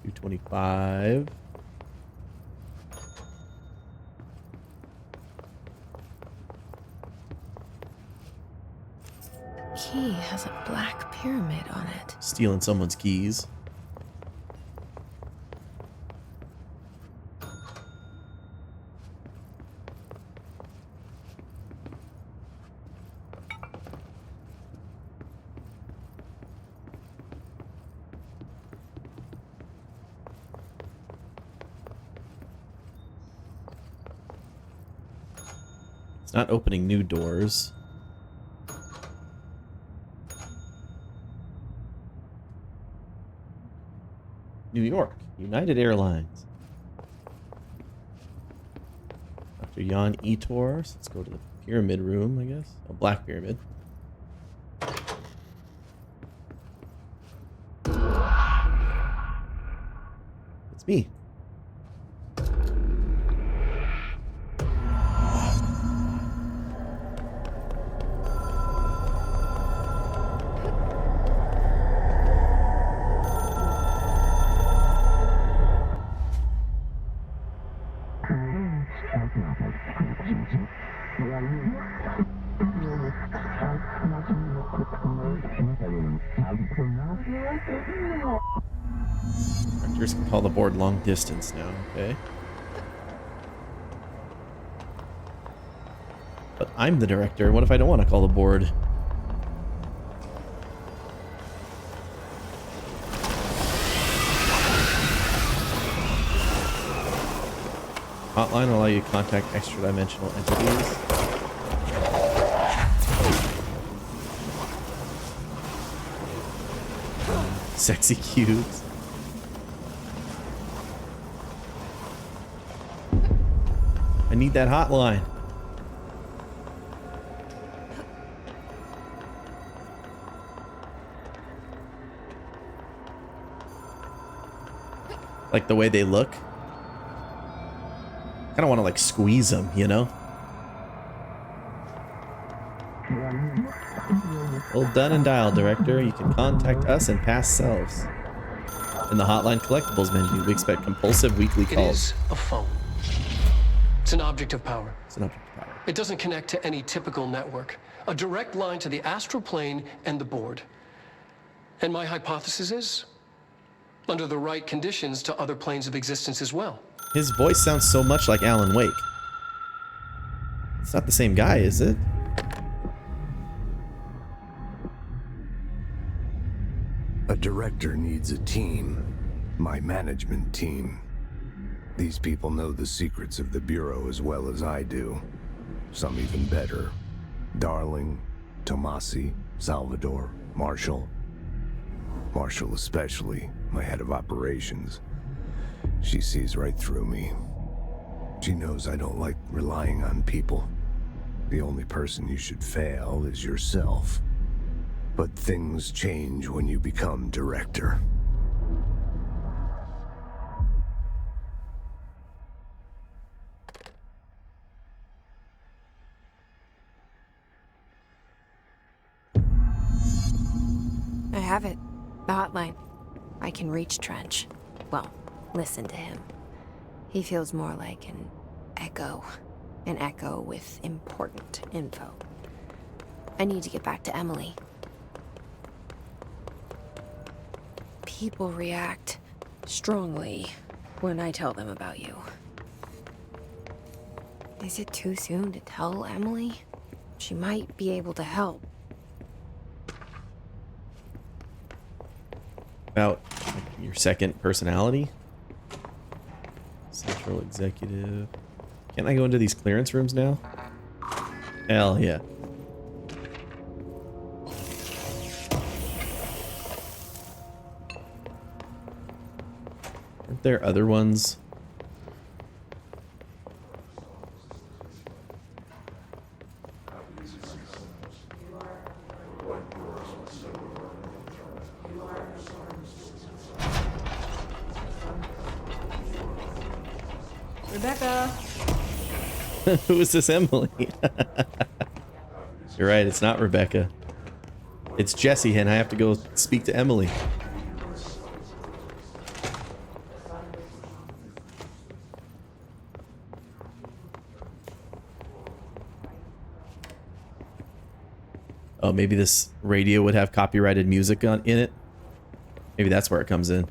225. Key has a black pyramid on it. Stealing someone's keys. It's not opening new doors. New York, United Airlines. Dr. Jan Etor. So let's go to the pyramid room, I guess. A black pyramid. It's me. Directors can call the board long distance now, okay? But I'm the director. What if I don't want to call the board? Hotline will allow you to contact extra-dimensional entities. Sexy cubes. I need that hotline. Like the way they look. Kind of want to like squeeze them, you know? Well done and dialed, Director. You can contact us in past selves. In the Hotline Collectibles menu, we expect compulsive weekly calls. It is a phone. It's an object of power. It's an object of power. It doesn't connect to any typical network. A direct line to the astral plane and the board. And my hypothesis is, under the right conditions, to other planes of existence as well. His voice sounds so much like Alan Wake. It's not the same guy, is it? A director needs a team. My management team. These people know the secrets of the Bureau as well as I do. Some even better. Darling, Tomasi, Salvador, Marshall. Marshall especially, my head of operations. She sees right through me. She knows I don't like relying on people. The only person you should fail is yourself. But things change when you become director. I have it. The hotline. I can reach Trench. Well, listen to him. He feels more like an echo. An echo with important info. I need to get back to Emily. People react strongly when I tell them about you. Is it too soon to tell Emily? She might be able to help. About like, your second personality? Central executive. Can't I go into these clearance rooms now? Hell yeah. Aren't there other ones? Rebecca. Who is this Emily? You're right, it's not Rebecca. It's Jesse, and I have to go speak to Emily. Oh, maybe this radio would have copyrighted music in it. Maybe that's where it comes in.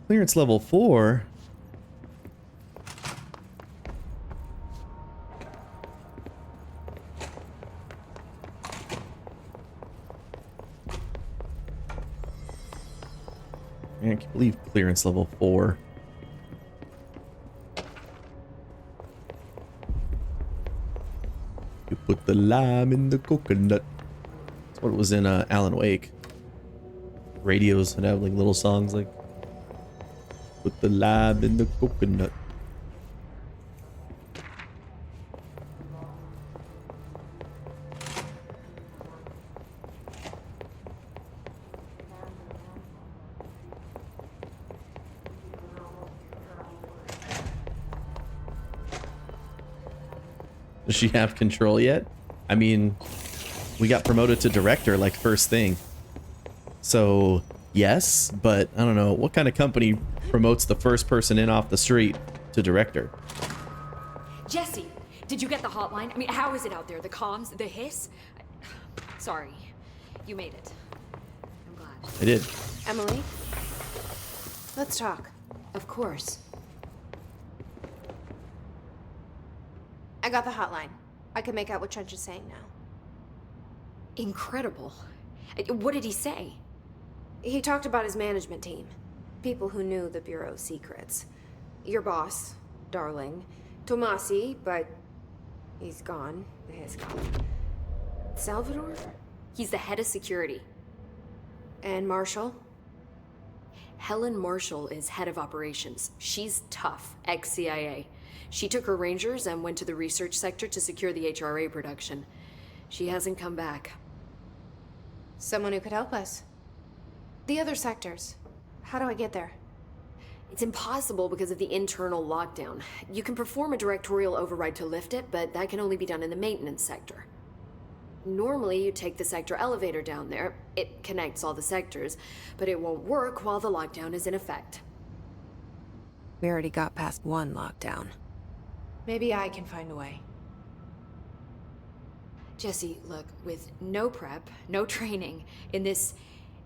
Clearance level 4. I can't believe clearance level 4. You put the lime in the coconut. That's what it was in Alan Wake. Radios would have like little songs like put the lime in the coconut. Does she have control yet? I mean, we got promoted to director like first thing. So, yes, but I don't know. What kind of company promotes the first person in off the street to director? Jesse, did you get the hotline? I mean, how is it out there? The comms, the hiss? Sorry, you made it. I'm glad. I did. Emily, let's talk. Of course. I got the hotline. I can make out what Trench is saying now. Incredible. What did he say? He talked about his management team. People who knew the Bureau's secrets. Your boss, Darling. Tomasi, but he's gone. He's gone. Salvador? He's the head of security. And Marshall? Helen Marshall is head of operations. She's tough, ex-CIA. She took her Rangers and went to the research sector to secure the HRA production. She hasn't come back. Someone who could help us. The other sectors. How do I get there? It's impossible because of the internal lockdown. You can perform a directorial override to lift it, but that can only be done in the maintenance sector. Normally, you take the sector elevator down there. It connects all the sectors, but it won't work while the lockdown is in effect. We already got past one lockdown. Maybe I can find a way. Jesse, look, with no prep, no training, in this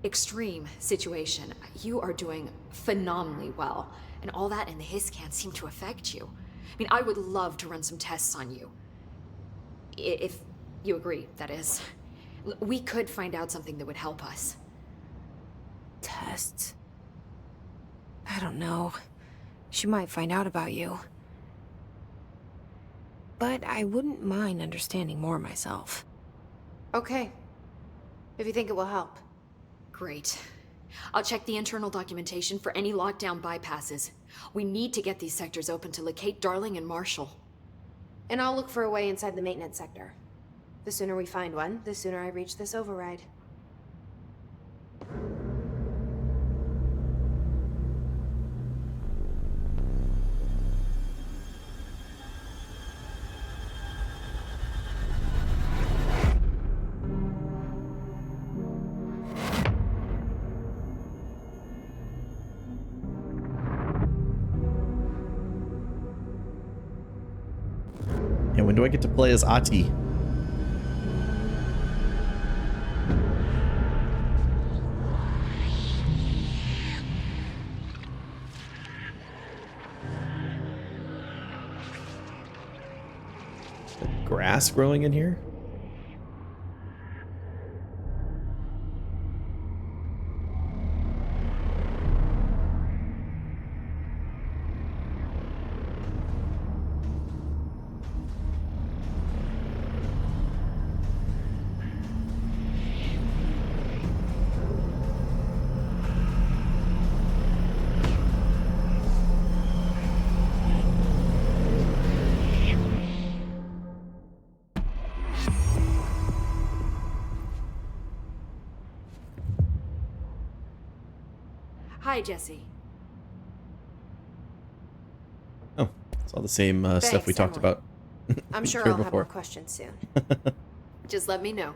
extreme situation, you are doing phenomenally well. And all that and the hiss can't seem to affect you. I mean, I would love to run some tests on you. If you agree, that is. We could find out something that would help us. Tests? I don't know. She might find out about you. But I wouldn't mind understanding more myself. Okay. If you think it will help. Great. I'll check the internal documentation for any lockdown bypasses. We need to get these sectors open to locate Darling and Marshall. And I'll look for a way inside the maintenance sector. The sooner we find one, the sooner I reach this override. And when do I get to play as Ahti? Grass growing in here? Hi, Jesse. Oh, it's all the same stuff we talked Emily. about. I'm sure here I'll have before. more questions soon. Just let me know.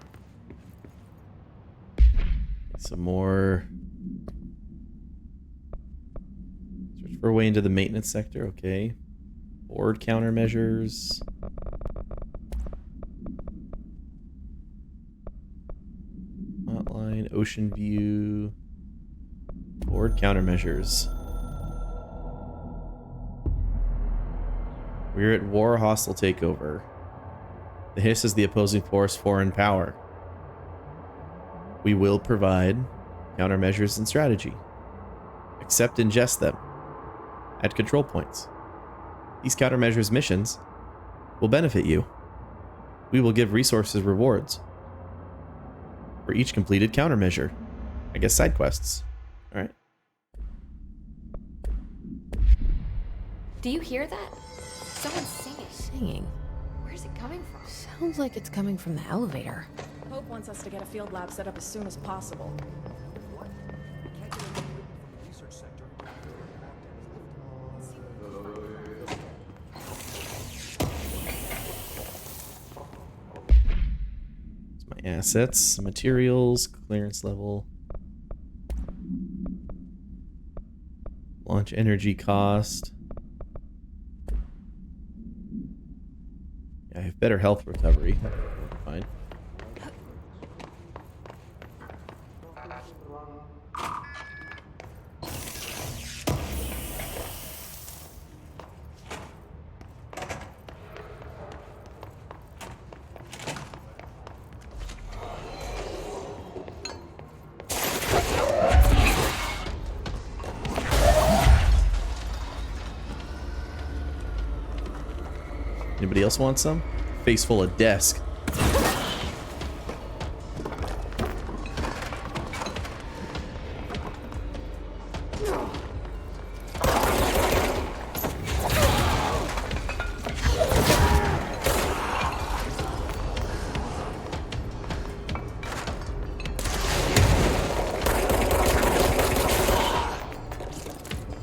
Some more. Search for a way into the maintenance sector. Okay. Board countermeasures. Hotline, ocean view. Board countermeasures. We're at war, hostile takeover. The Hiss is the opposing force, foreign power. We will provide countermeasures and strategy. Accept and ingest them at control points. These countermeasures missions will benefit you. We will give resources rewards for each completed countermeasure. I guess side quests. All right. Do you hear that? Someone's singing. Singing? Where's it coming from? Sounds like it's coming from the elevator. Pope wants us to get a field lab set up as soon as possible. It's my assets, materials, clearance level. Launch energy cost. I have better health recovery. Fine. Anybody else want some? Face full of desk.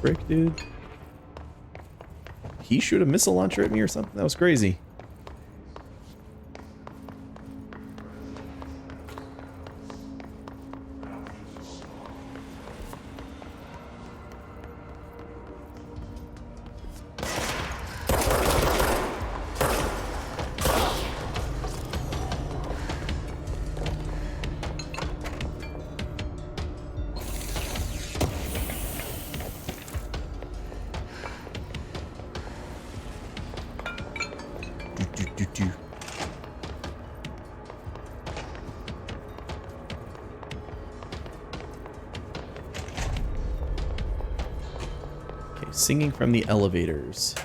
Frick, dude. He shoot a missile launcher at me or something? That was crazy. Okay, singing from the elevators.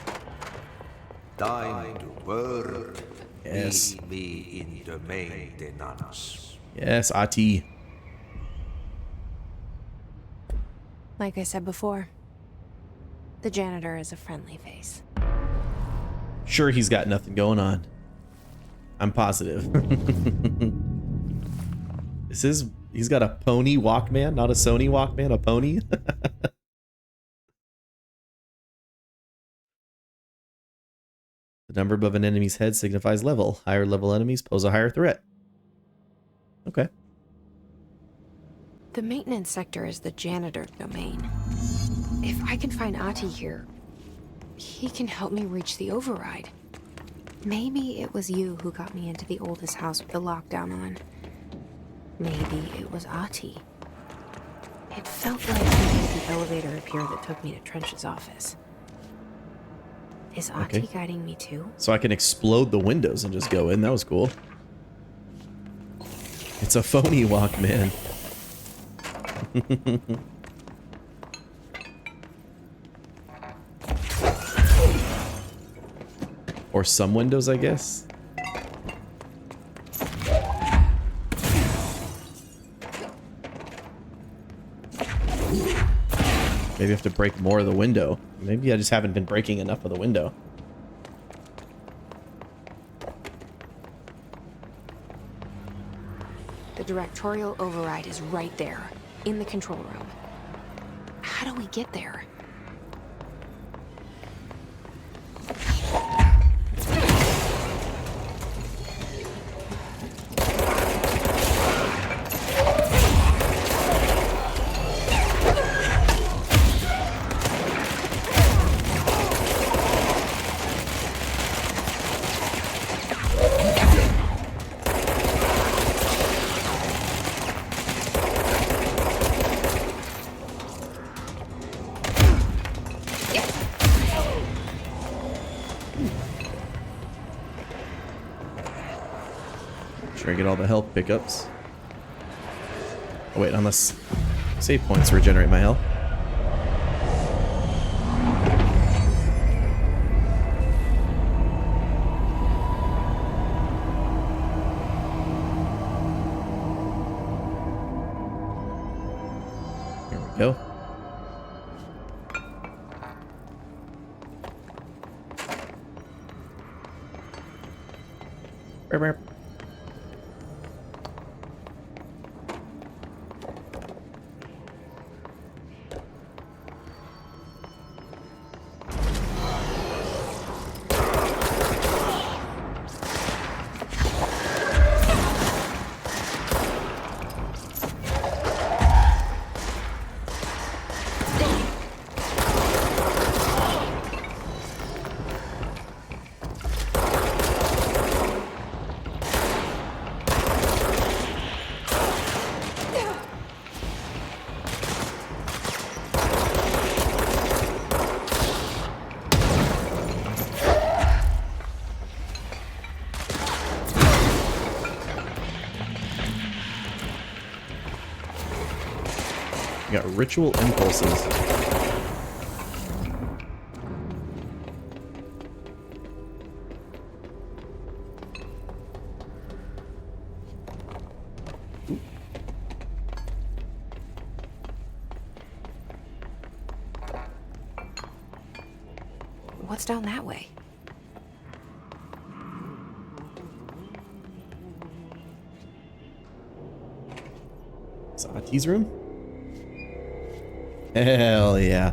Thine word. Yes. Lead me in the maintenance. Yes, Ati. Like I said before, the janitor is a friendly face. Sure, he's got nothing going on. I'm positive. He's got a pony Walkman, not a Sony Walkman, a pony. The number above an enemy's head signifies level. Higher level enemies pose a higher threat. Okay. The maintenance sector is the janitor's domain. If I can find Ati here, he can help me reach the override. Maybe it was you who got me into the oldest house with the lockdown on. Maybe it was Ati. It felt like he used the elevator up here that took me to Trench's office. Is Ati guiding me too? So I can explode the windows and just go in. That was cool. It's a phony Walkman. Or some windows, I guess. Maybe I have to break more of the window. Maybe I just haven't been breaking enough of the window. The directorial override is right there, in the control room. How do we get there? Sure, I get all the health pickups. Oh wait, unless save points regenerate my health. Here we go. Burp, burp. We got ritual impulses. What's down that way? Sati's room? Hell yeah.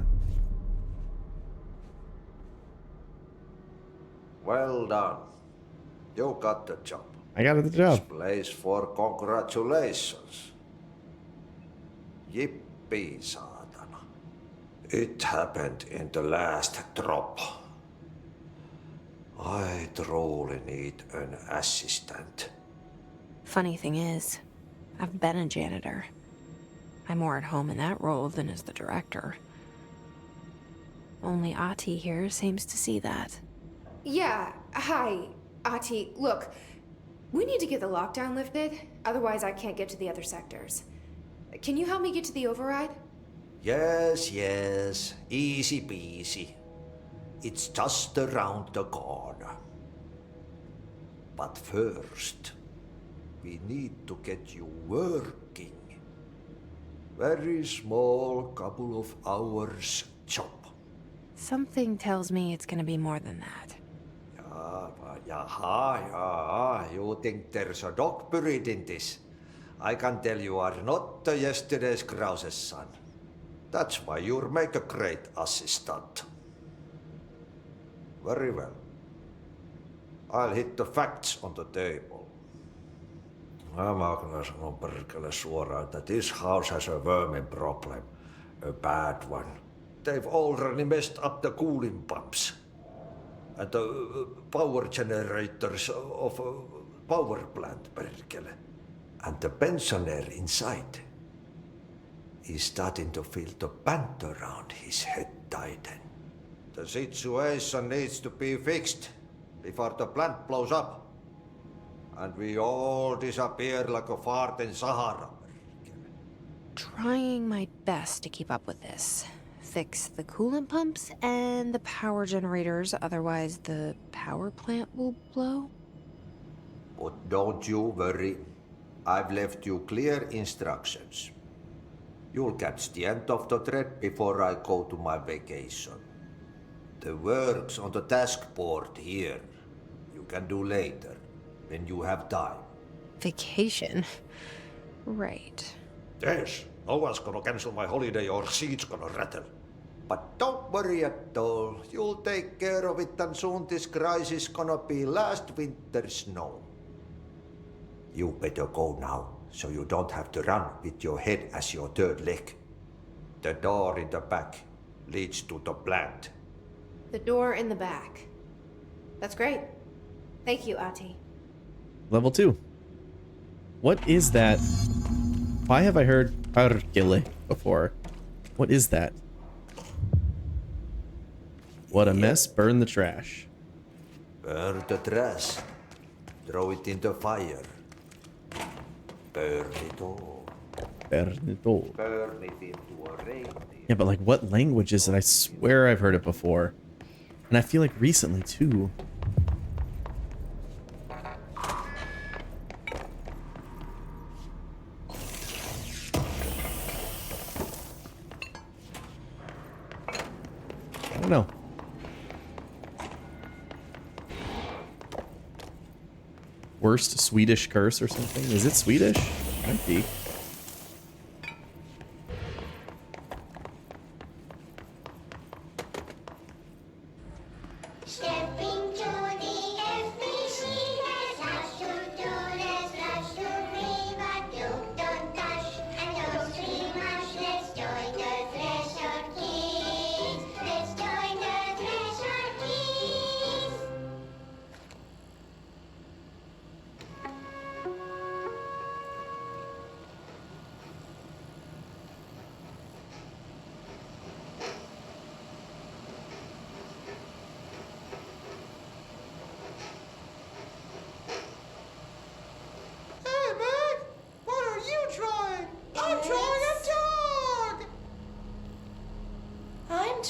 Well done. You got the job. I got the job. This place for congratulations. Yippee, saatana. It happened in the last drop. I truly need an assistant. Funny thing is, I've been a janitor. I'm more at home in that role than as the director. Only Ahti here seems to see that. Yeah, hi, Ahti. Look, we need to get the lockdown lifted, otherwise I can't get to the other sectors. Can you help me get to the override? Yes, easy peasy. It's just around the corner. But first, we need to get you working. Very small, couple of hours job. Something tells me it's gonna be more than that. Yeah, you think there's a dog buried in this? I can tell you are not yesterday's Krause's son. That's why you'll make a great assistant. Very well. I'll hit the facts on the table. Mä kyllä sanon perkele suoraan, that this house has a vermin problem. A bad one. They've already messed up the cooling pumps. And the power generators of a power plant, perkele. And the pensioner inside is starting to feel the band around his head tighten. The situation needs to be fixed before the plant blows up. And we all disappear like a fart in Sahara. Trying my best to keep up with this. Fix the coolant pumps and the power generators, otherwise the power plant will blow. But don't you worry. I've left you clear instructions. You'll catch the end of the thread before I go to my vacation. The work's on the task board here. You can do later, when you have time. Vacation? Right. Yes, no one's gonna cancel my holiday or seat's gonna rattle. But don't worry at all. You'll take care of it and soon this crisis gonna be last winter's snow. You better go now, so you don't have to run with your head as your third leg. The door in the back leads to the plant. The door in the back. That's great. Thank you, Ahti. Level 2. What is that? Why have I heard Perkele before? What is that? What a mess. Burn the trash. Burn the trash. Throw it in the fire. Burn it all. Burn it all. Burn it into a reindeer. Yeah, but like what language is it? I swear I've heard it before. And I feel like recently too. I don't know. Worst Swedish curse or something? Is it Swedish? Might be.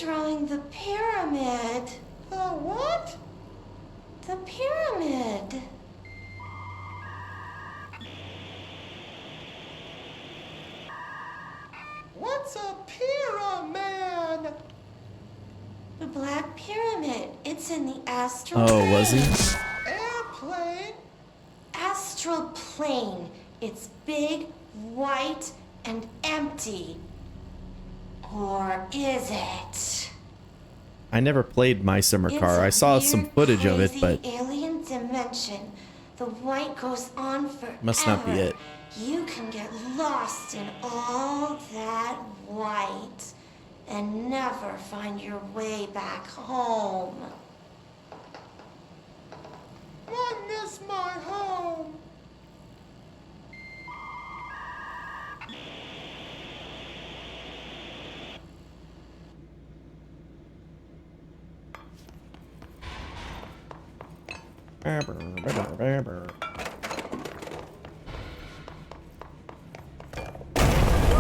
Drawing the pyramid. The what? The pyramid. What's a pyramid? The Black Pyramid. It's in the astral Oh, was he? airplane. Astral plane. It's big, white, and empty. Or is it? I never played My Summer It's Car. a I saw some weird, footage of it, crazy but alien dimension. The white goes on forever. must not be it. You can get lost in all that white and never find your way back home. I miss my home.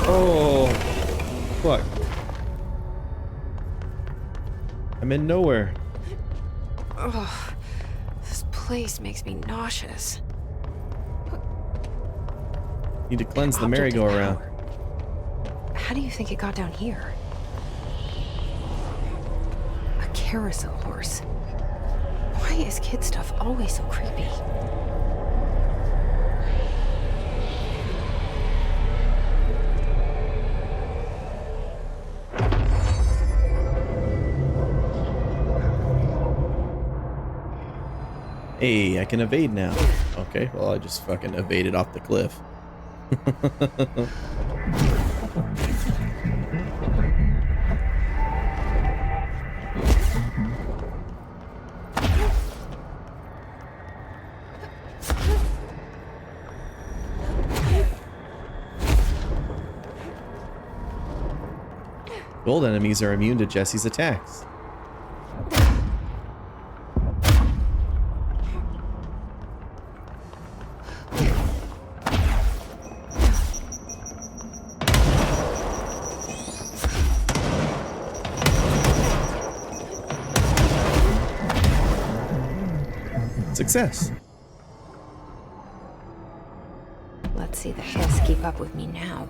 Oh, fuck. I'm in nowhere. Ugh, this place makes me nauseous. Need to cleanse the Object of merry-go-round. power. How do you think it got down here? A carousel horse. Why is kid stuff always so creepy? Hey, I can evade now. Okay, well, I just fucking evaded off the cliff. Gold enemies are immune to Jesse's attacks. Success. Let's see the Hiss keep up with me now.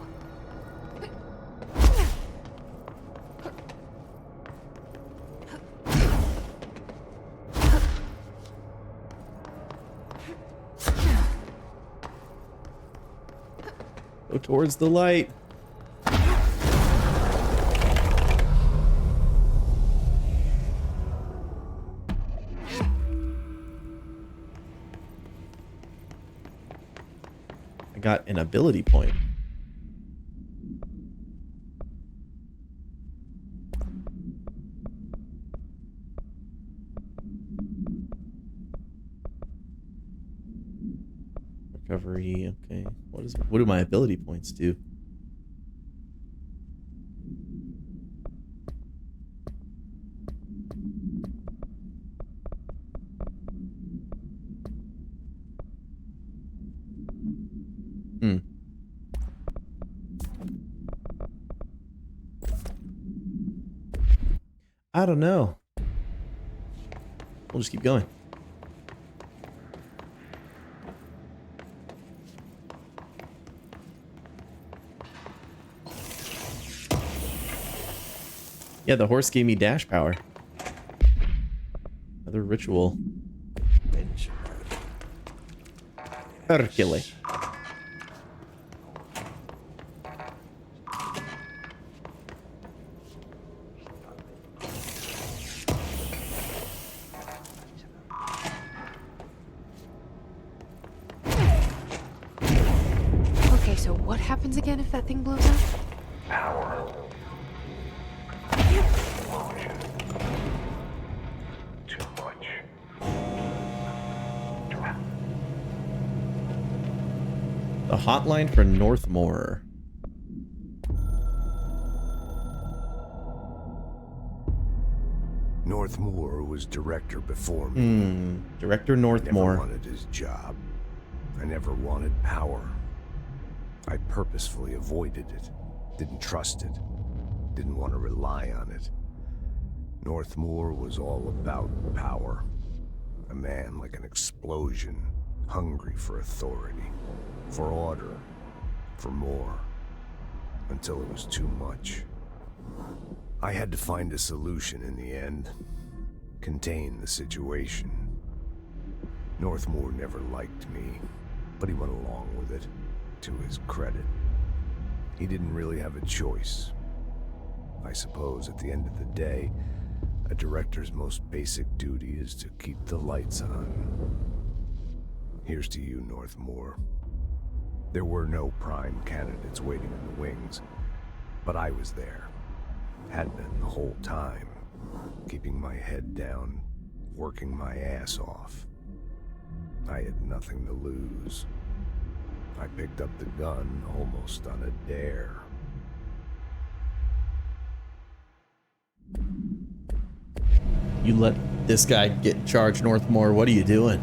Go towards the light. I got an ability point. Recovery, okay. What do my ability points do? I don't know. We'll just keep going. Yeah, the horse gave me dash power. Another ritual. Hercule. Okay, so what happens again if that thing blows up? Power. Explosion. Too much. The hotline for Northmore. Northmore was director before me. Director I never Northmore. wanted his job. I never wanted power. I purposefully avoided it. Didn't trust it. Didn't want to rely on it. Northmore was all about power. A man like an explosion, hungry for authority, for order, for more, until it was too much. I had to find a solution in the end. contain the situation. Northmore never liked me, but he went along with it, to his credit. He didn't really have a choice. I suppose at the end of the day, a director's most basic duty is to keep the lights on. Here's to you, Northmore. There were no prime candidates waiting in the wings, but I was there. Had been the whole time, keeping my head down, working my ass off. I had nothing to lose. I picked up the gun almost on a dare. You let this guy get charged, Northmore. What are you doing?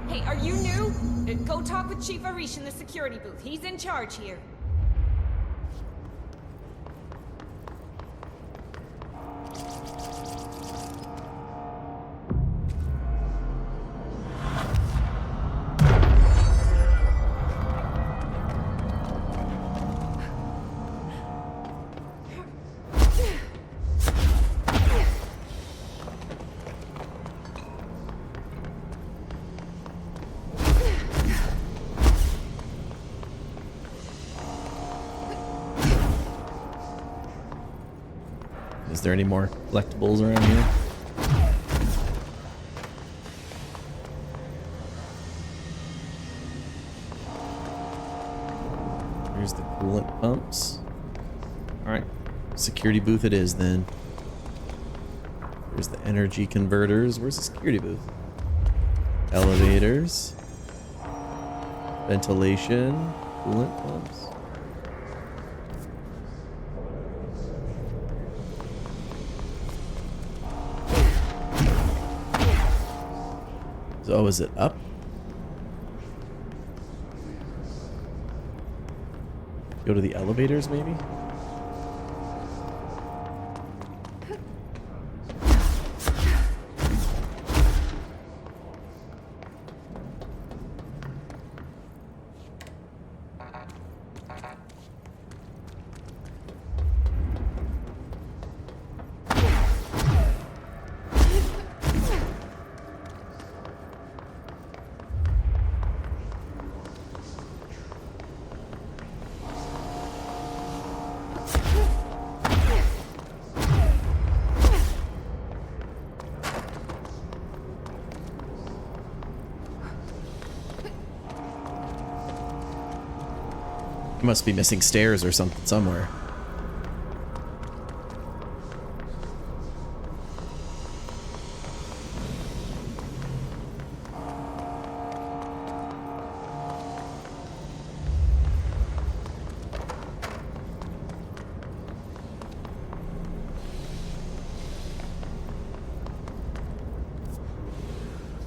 Hey, are you new? Go talk with Chief Arish in the security booth. He's in charge here. Is there any more collectibles around here? Here's the coolant pumps. Alright, security booth it is then. There's the energy converters. Where's the security booth? Elevators. Ventilation. Coolant pumps. Oh, is it up? Go to the elevators, maybe? Must be missing stairs or something somewhere.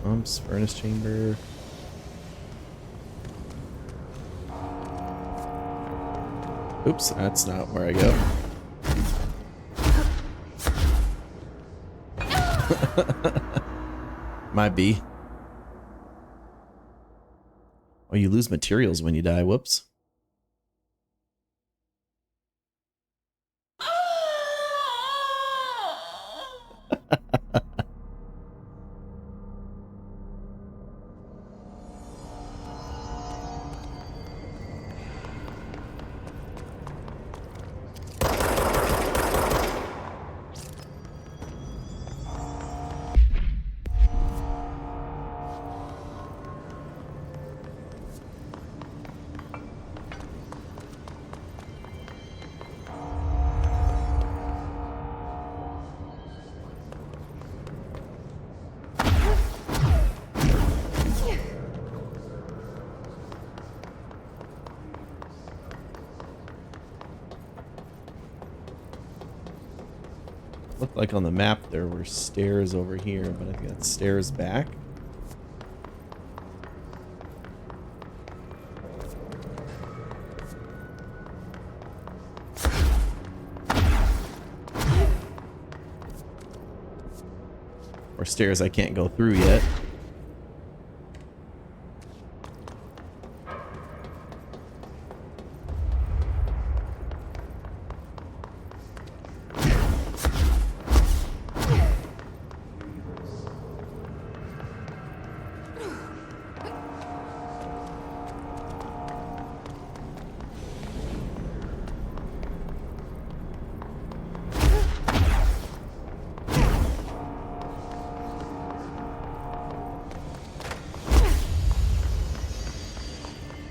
Pumps, furnace chamber. Oops, that's not where I go. Might be. Oh, you lose materials when you die. Whoops. Looked like on the map there were stairs over here, but I think that's stairs back. Or stairs I can't go through yet.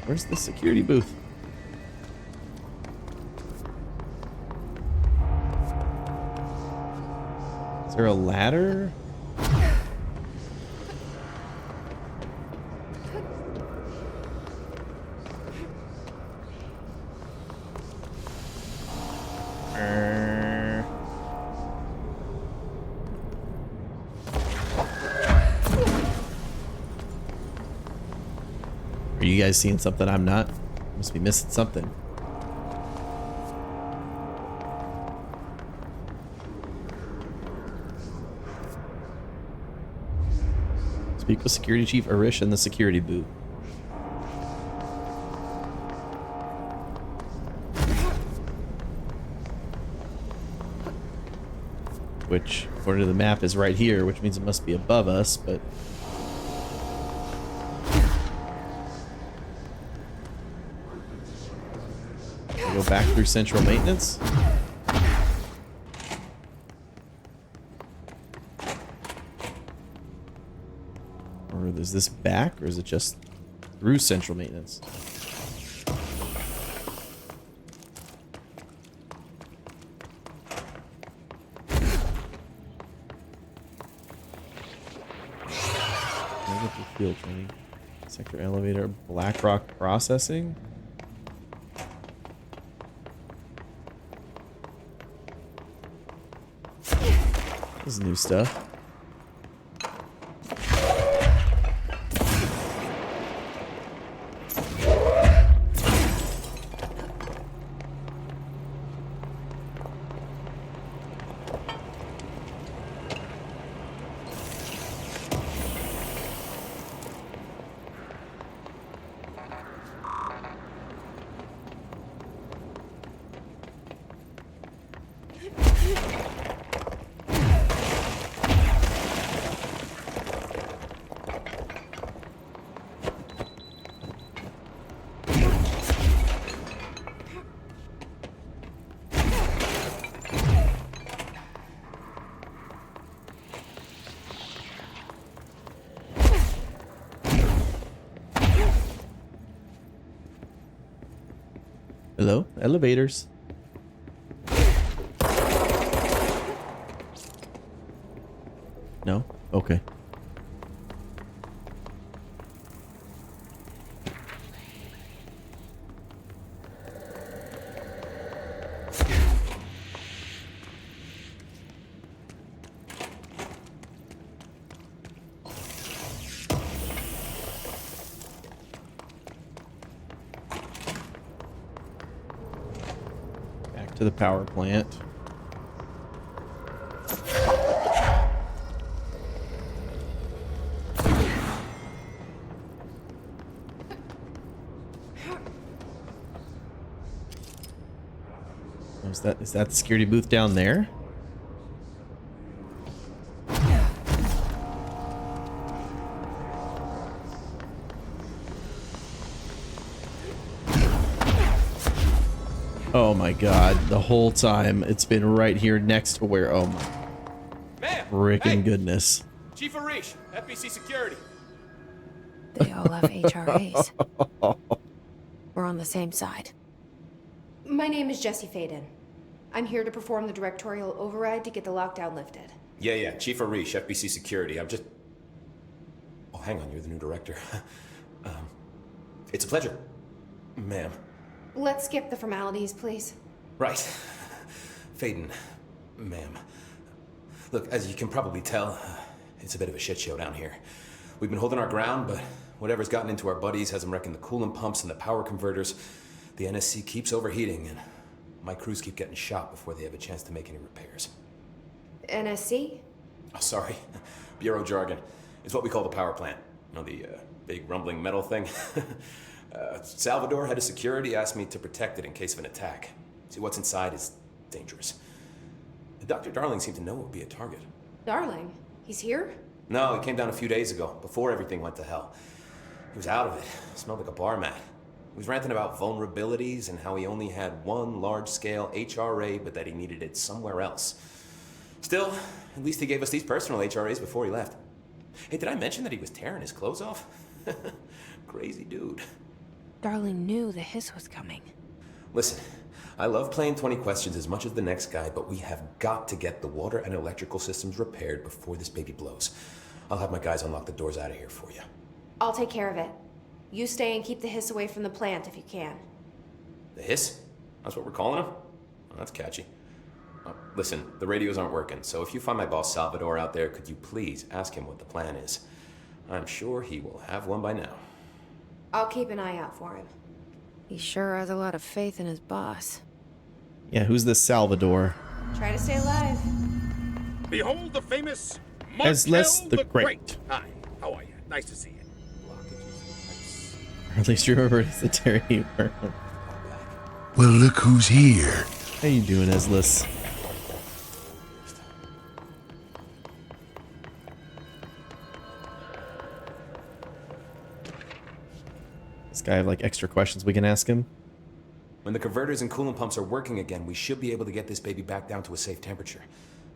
Where's the security booth? Is there a ladder? Are you guys seeing something I'm not? Must be missing something. Speak with Security Chief Arish in the security booth. Which, according to the map, is right here, which means it must be above us, but... Go back through central maintenance. Or is this back, or is it just through central maintenance? Negative field training. Sector elevator, Blackrock processing. This is new stuff. Hello? Elevators. No? Okay. To the power plant. Is that the security booth down there? Oh my god, the whole time it's been right here next to where, oh my freaking goodness. Chief Arish, FBC Security. They all have HRAs. We're on the same side. My name is Jesse Faden. I'm here to perform the directorial override to get the lockdown lifted. Yeah, Chief Arish, FBC Security. I'm just... Oh, hang on, you're the new director. It's a pleasure, ma'am. Let's skip the formalities, please. Right. Faden, ma'am. Look, as you can probably tell, it's a bit of a shit show down here. We've been holding our ground, but whatever's gotten into our buddies has them wrecking the coolant pumps and the power converters. The NSC keeps overheating, and my crews keep getting shot before they have a chance to make any repairs. NSC? Oh, sorry. Bureau jargon. It's what we call the power plant. You know, the big rumbling metal thing? Salvador, head of security, asked me to protect it in case of an attack. See, what's inside is dangerous. Dr. Darling seemed to know it would be a target. Darling? He's here? No, he came down a few days ago, before everything went to hell. He was out of it. Smelled like a bar mat. He was ranting about vulnerabilities and how he only had one large-scale HRA, but that he needed it somewhere else. Still, at least he gave us these personal HRAs before he left. Hey, did I mention that he was tearing his clothes off? Crazy dude. Darling knew the hiss was coming. Listen, I love playing 20 questions as much as the next guy, but we have got to get the water and electrical systems repaired before this baby blows. I'll have my guys unlock the doors out of here for you. I'll take care of it. You stay and keep the hiss away from the plant if you can. The hiss? That's what we're calling him? Oh, that's catchy. Listen, the radios aren't working, so if you find my boss Salvador out there, could you please ask him what the plan is? I'm sure he will have one by now. I'll keep an eye out for him. He sure has a lot of faith in his boss. Yeah, who's this Salvador? Try to stay alive. Behold the famous Eslis Martel the Great. Hi, how are you? Nice to see you. Or at least you remember it's the Terry. Well, look who's here. How you doing, Eslis? This guy have like extra questions we can ask him? When the converters and coolant pumps are working again, we should be able to get this baby back down to a safe temperature.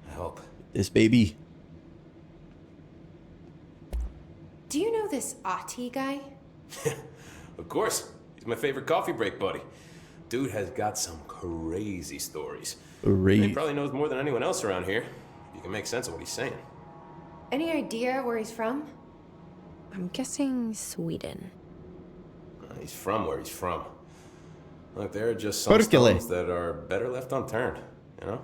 I hope. This baby. Do you know this Ahti guy? Of course. He's my favorite coffee break buddy. Dude has got some crazy stories. He probably knows more than anyone else around here. You can make sense of what he's saying. Any idea where he's from? I'm guessing Sweden. He's from where he's from. Look, there are just some stones that are better left unturned, you know?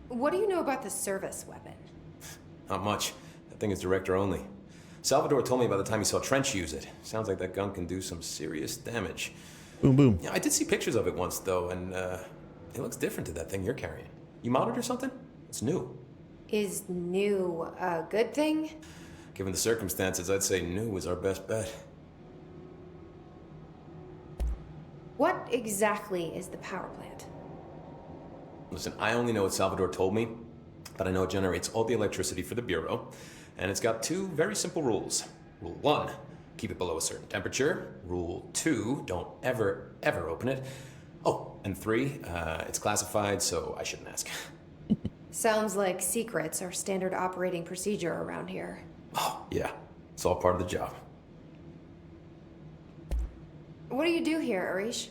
What do you know about the service weapon? Not much. That thing is director only. Salvador told me by the time he saw Trench use it. Sounds like that gun can do some serious damage. Boom, boom. Yeah, I did see pictures of it once, though, and it looks different to that thing you're carrying. You modded or something? It's new. Is new a good thing? Given the circumstances, I'd say new is our best bet. What exactly is the power plant? Listen, I only know what Salvador told me, but I know it generates all the electricity for the Bureau, and it's got two very simple rules. Rule 1, keep it below a certain temperature. Rule 2, don't ever, ever open it. Oh, and 3, it's classified, so I shouldn't ask. Sounds like secrets are standard operating procedure around here. Oh, yeah. It's all part of the job. What do you do here, Arish?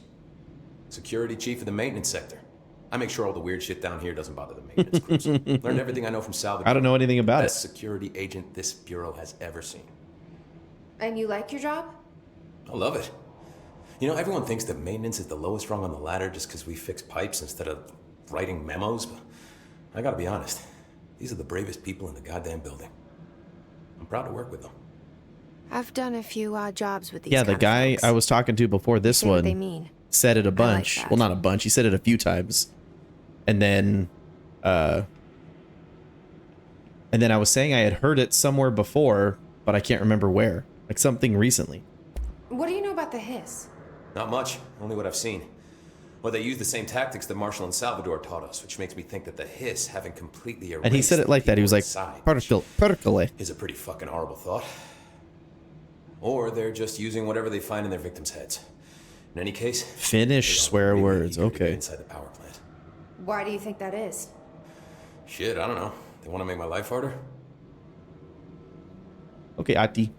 Security chief of the maintenance sector. I make sure all the weird shit down here doesn't bother the maintenance crews. Learned everything I know from Salvador. I don't know anything about Best security agent this bureau has ever seen. And you like your job? I love it. You know, everyone thinks that maintenance is the lowest rung on the ladder just because we fix pipes instead of writing memos, but I gotta be honest. These are the bravest people in the goddamn building. I'm proud to work with them. I've done a few odd jobs with these. Yeah, the guy I was talking to before this one they mean. said it a bunch. that. Well, not a bunch. He said it a few times. And then I was saying I had heard it somewhere before, but I can't remember where. Like something recently. What do you know about the hiss? Not much, only what I've seen. Well, they use the same tactics that Marshall and Salvador taught us, which makes me think that the hiss, having completely erased And he said it like that. He was like, particle. Is a pretty fucking horrible thought. Or they're just using whatever they find in their victims' heads. In any case, Finish swear words. Okay. Inside the power plant. Why do you think that is? Shit, I don't know. They want to make my life harder? Okay, Ahti.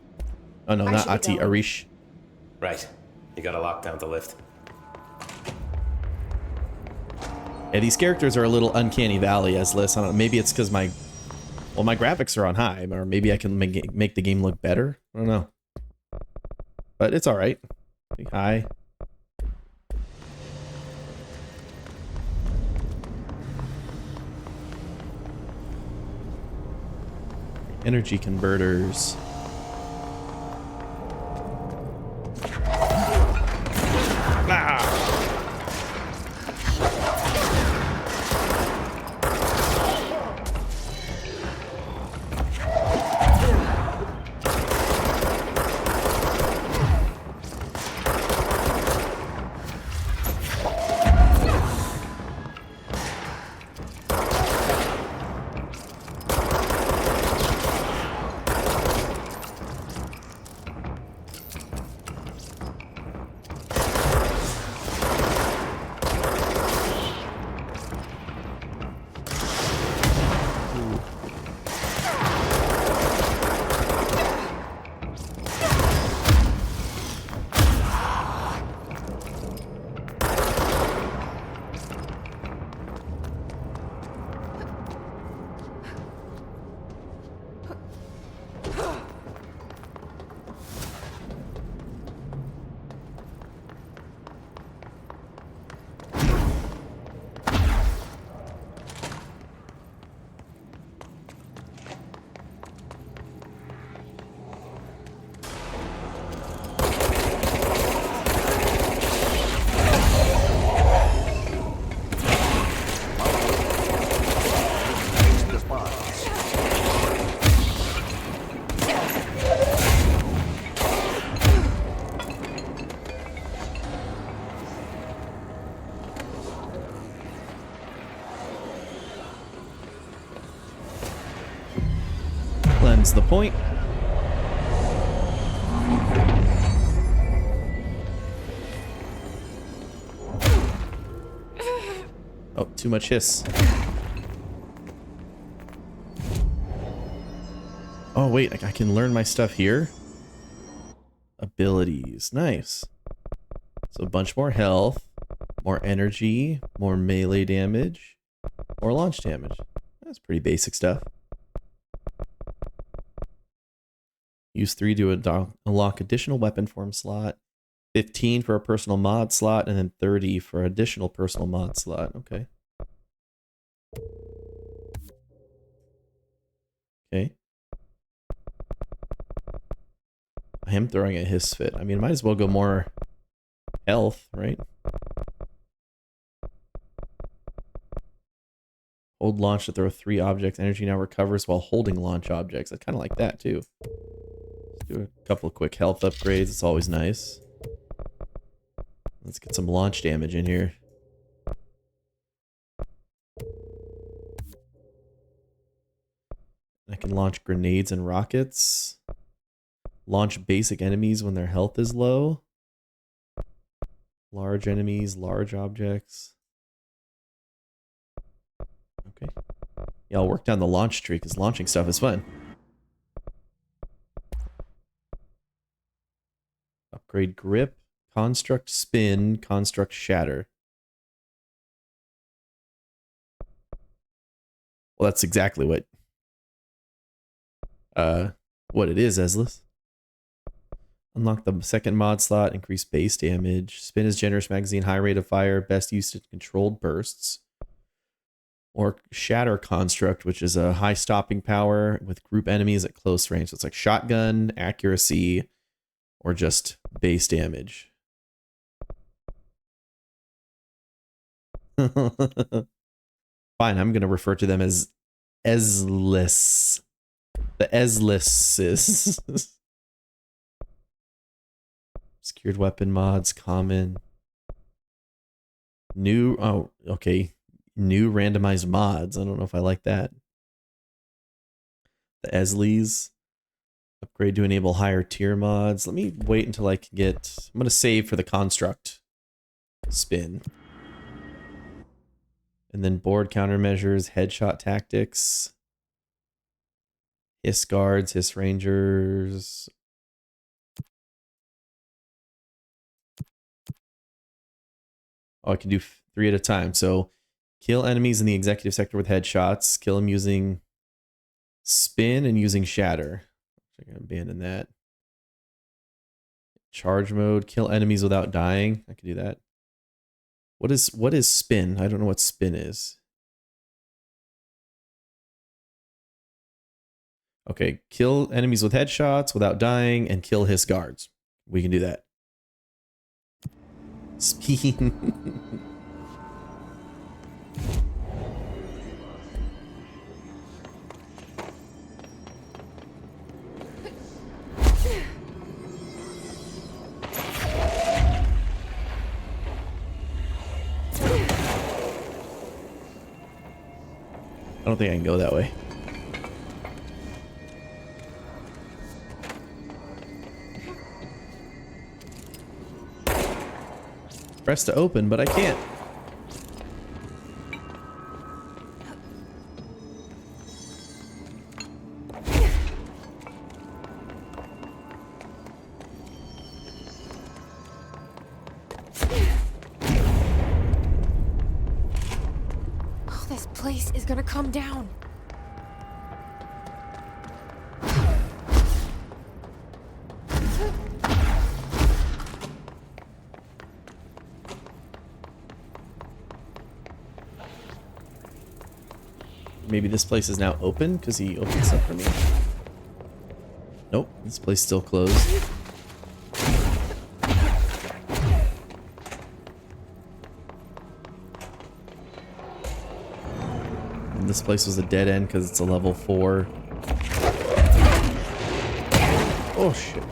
Oh no, not Ahti. Arish. Right. You gotta lock down the lift. Yeah, these characters are a little uncanny valley as Liz. I don't know. Maybe it's because my graphics are on high, or maybe I can make the game look better. I don't know. But it's all right. High. Energy converters. defends the point. Oh, too much hiss. Oh, wait, I can learn my stuff here. Abilities. Nice. So a bunch more health, more energy, more melee damage, more launch damage. That's pretty basic stuff. Use 3 to unlock additional weapon form slot. 15 for a personal mod slot, and then 30 for additional personal mod slot. Okay. Okay. I am throwing a hiss fit. I mean, might as well go more health, right? Hold launch to throw 3 objects. Energy now recovers while holding launch objects. I kind of like that too. Let's do a couple of quick health upgrades. It's always nice. Let's get some launch damage in here. I can launch grenades and rockets. Launch basic enemies when their health is low. Large enemies, large objects. Okay. Yeah, I'll work down the launch tree because launching stuff is fun. Upgrade grip, construct spin, construct shatter. Well, that's exactly what it is, Ezlis. Unlock the second mod slot, increase base damage. Spin is generous magazine, high rate of fire, best used in controlled bursts. Or shatter construct, which is a high stopping power with group enemies at close range. So it's like shotgun, accuracy, or just base damage. Fine, I'm going to refer to them as Ezlis. The Ezlises. Secured weapon mods, common. New, oh, okay. New randomized mods. I don't know if I like that. The Ezlis. Upgrade to enable higher tier mods. Let me wait until I can get... I'm going to save for the construct spin. And then board countermeasures, headshot tactics. Hiss guards, hiss rangers. Oh, I can do 3 at a time. So kill enemies in the executive sector with headshots. Kill them using spin and using shatter. I'm going to abandon that. Charge mode. Kill enemies without dying. I can do that. What is spin? I don't know what spin is. Okay, kill enemies with headshots without dying and kill hiss guards. We can do that. Spin. I don't think I can go that way. Press to open, but I can't. Oh, this place is gonna come down. Maybe this place is now open because he opened stuff for me. Nope, this place is still closed. And this place was a dead end because it's a level 4. Oh shit.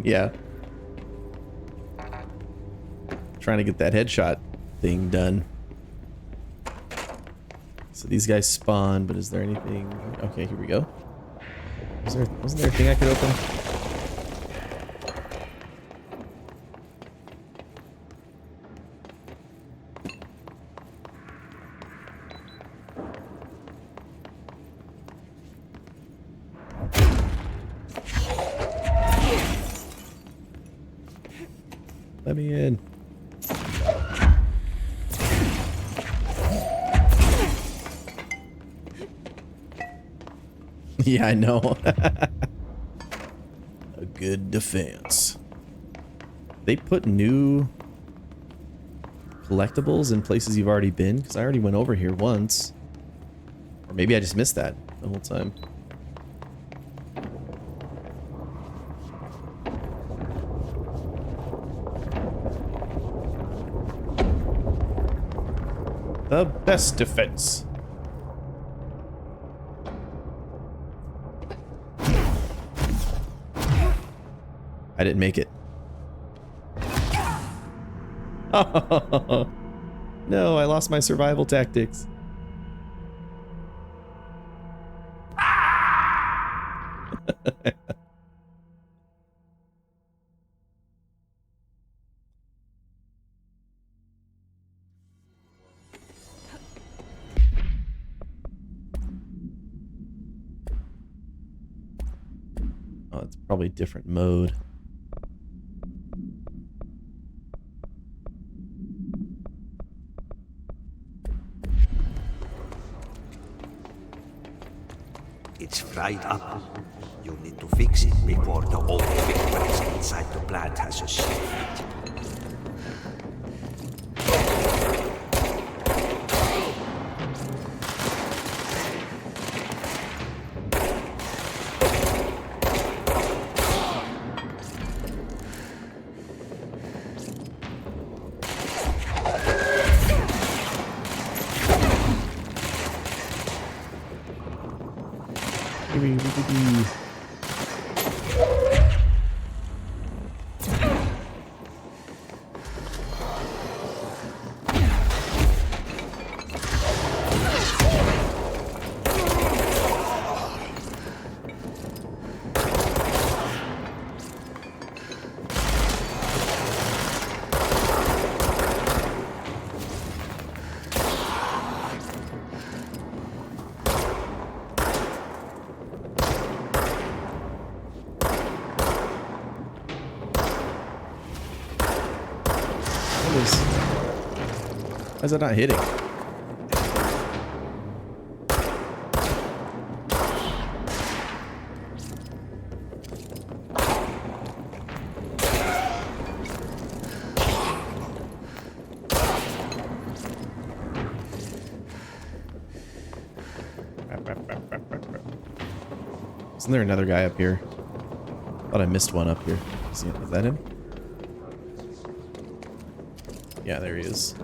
Yeah. Trying to get that headshot thing done. So these guys spawn, but is there anything? Okay, here we go. Wasn't there a thing I could open? Let me in. Yeah, I know. A good defense. They put new collectibles in places you've already been? Because I already went over here once. Or maybe I just missed that the whole time. The best defense. I didn't make it. Oh, no, I lost my survival tactics. Oh, it's probably a different mode. It's fried up. You need to fix it before the old victories inside the plant has a shift. Why is that not hitting? Isn't there another guy up here? Thought I missed one up here. Is that him? Yeah, there he is.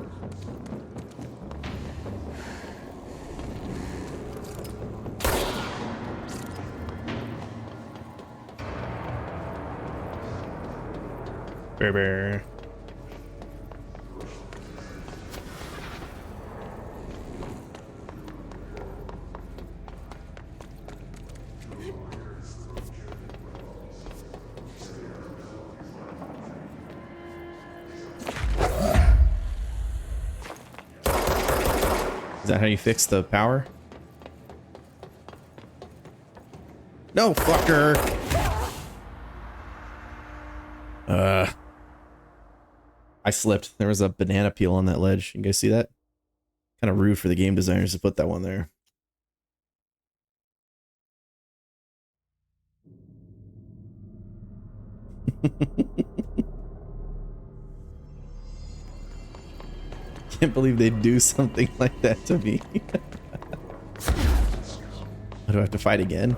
Bear bear. Is that how you fix the power? No, fucker! I slipped. There was a banana peel on that ledge. You guys see that? Kind of rude for the game designers to put that one there. Can't believe they'd do something like that to me. Do I have to fight again?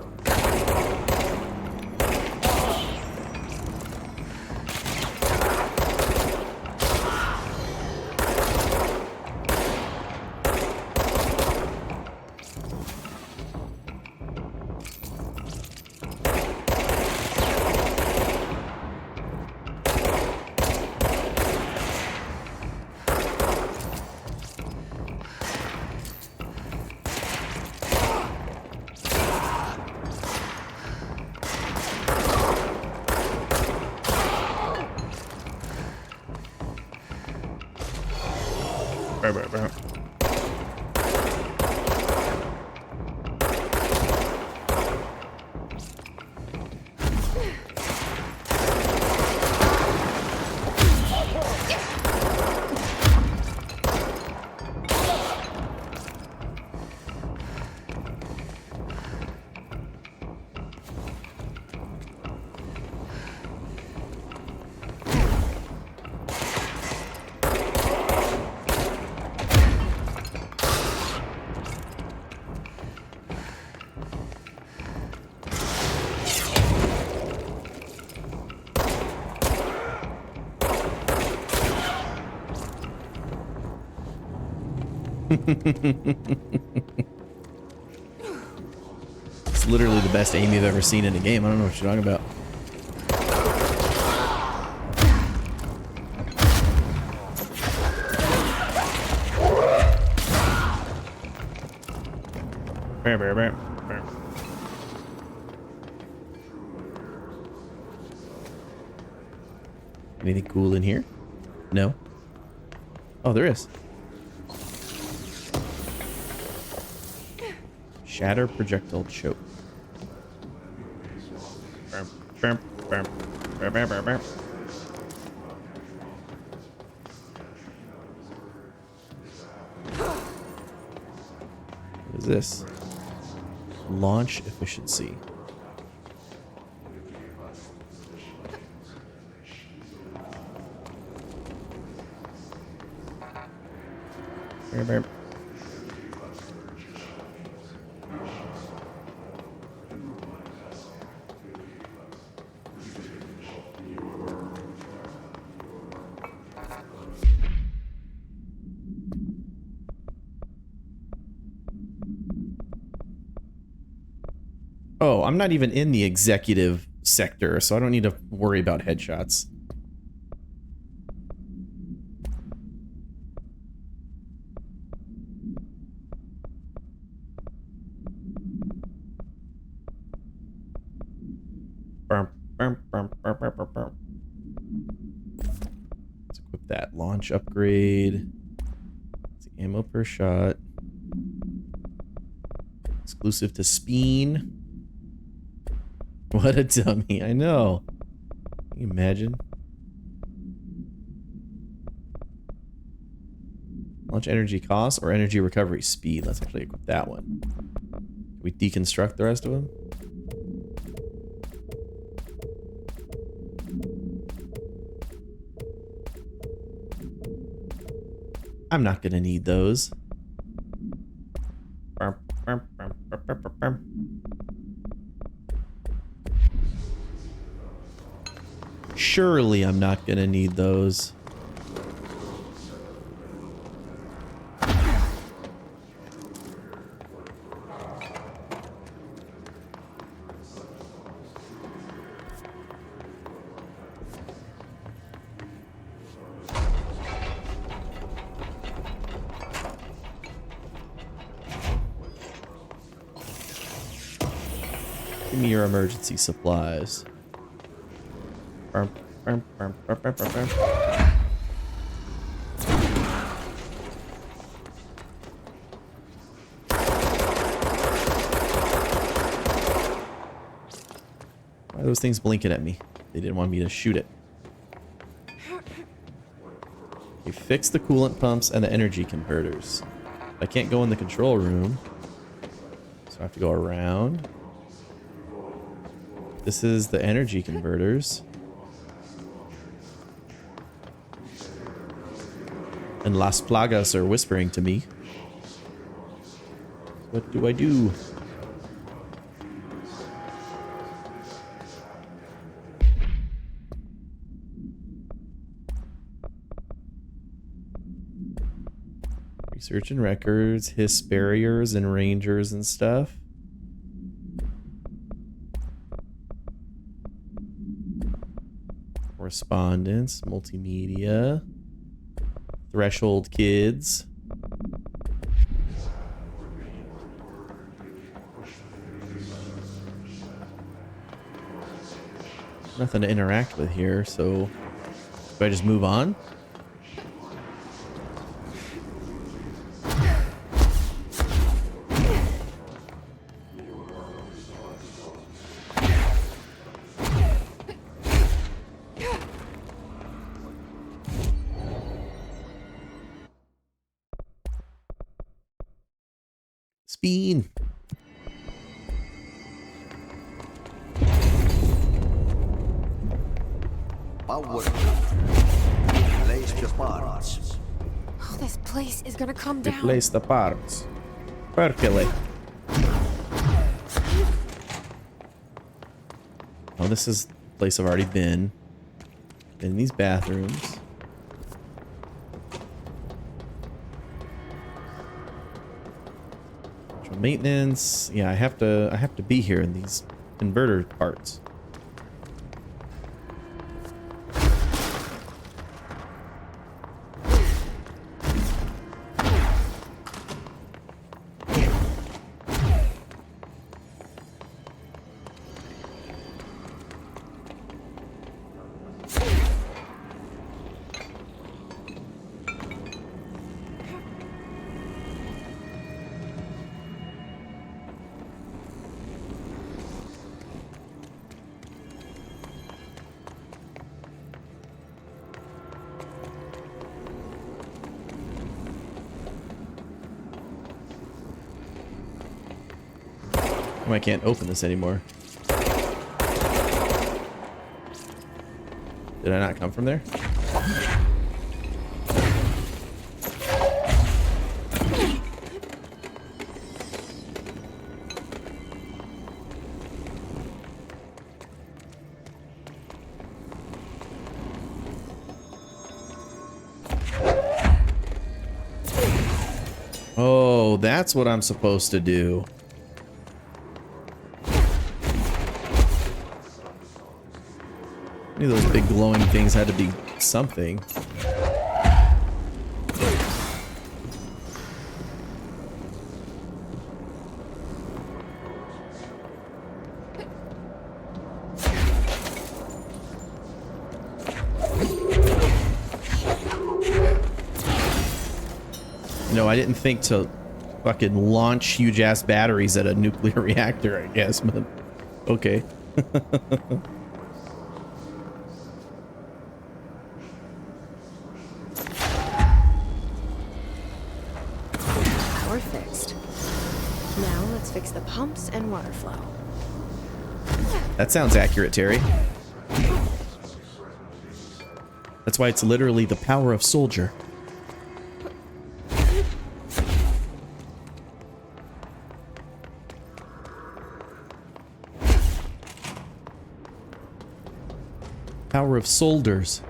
It's literally the best aim you've ever seen in a game. I don't know what you're talking about. Anything cool in here? No. Oh, there is. Shatter projectile choke. What is this? Launch efficiency. Oh, I'm not even in the executive sector, so I don't need to worry about headshots. Let's equip that. Launch upgrade. Let's see, ammo per shot. Exclusive to Speen. What a dummy, I know. Can you imagine? Launch energy cost or energy recovery speed. Let's actually equip that one. Can we deconstruct the rest of them? I'm not gonna need those. Surely I'm not gonna need those. Give me your emergency supplies. Why are those things blinking at me? They didn't want me to shoot it. We fixed the coolant pumps and the energy converters. I can't go in the control room, so I have to go around. This is the energy converters. And Las Plagas are whispering to me. What do I do? Research and records, hiss barriers and rangers and stuff. Correspondence, multimedia. Threshold kids. Nothing to interact with here, so do I just move on? Spin. Power. Place the parts. Oh, this place is gonna come down. Replace the parts. Percolate. Oh, this is the place I've already been. In these bathrooms. Maintenance. Yeah, I have to be here in these converter parts. Oh, I can't open this anymore. Did I not come from there? Oh, that's what I'm supposed to do. I knew those big glowing things had to be something. No, I didn't think to fucking launch huge ass batteries at a nuclear reactor, I guess, but okay. Power fixed. Now let's fix the pumps and water flow. That sounds accurate, Terry. That's why it's literally the power of soldier. Power of soldiers.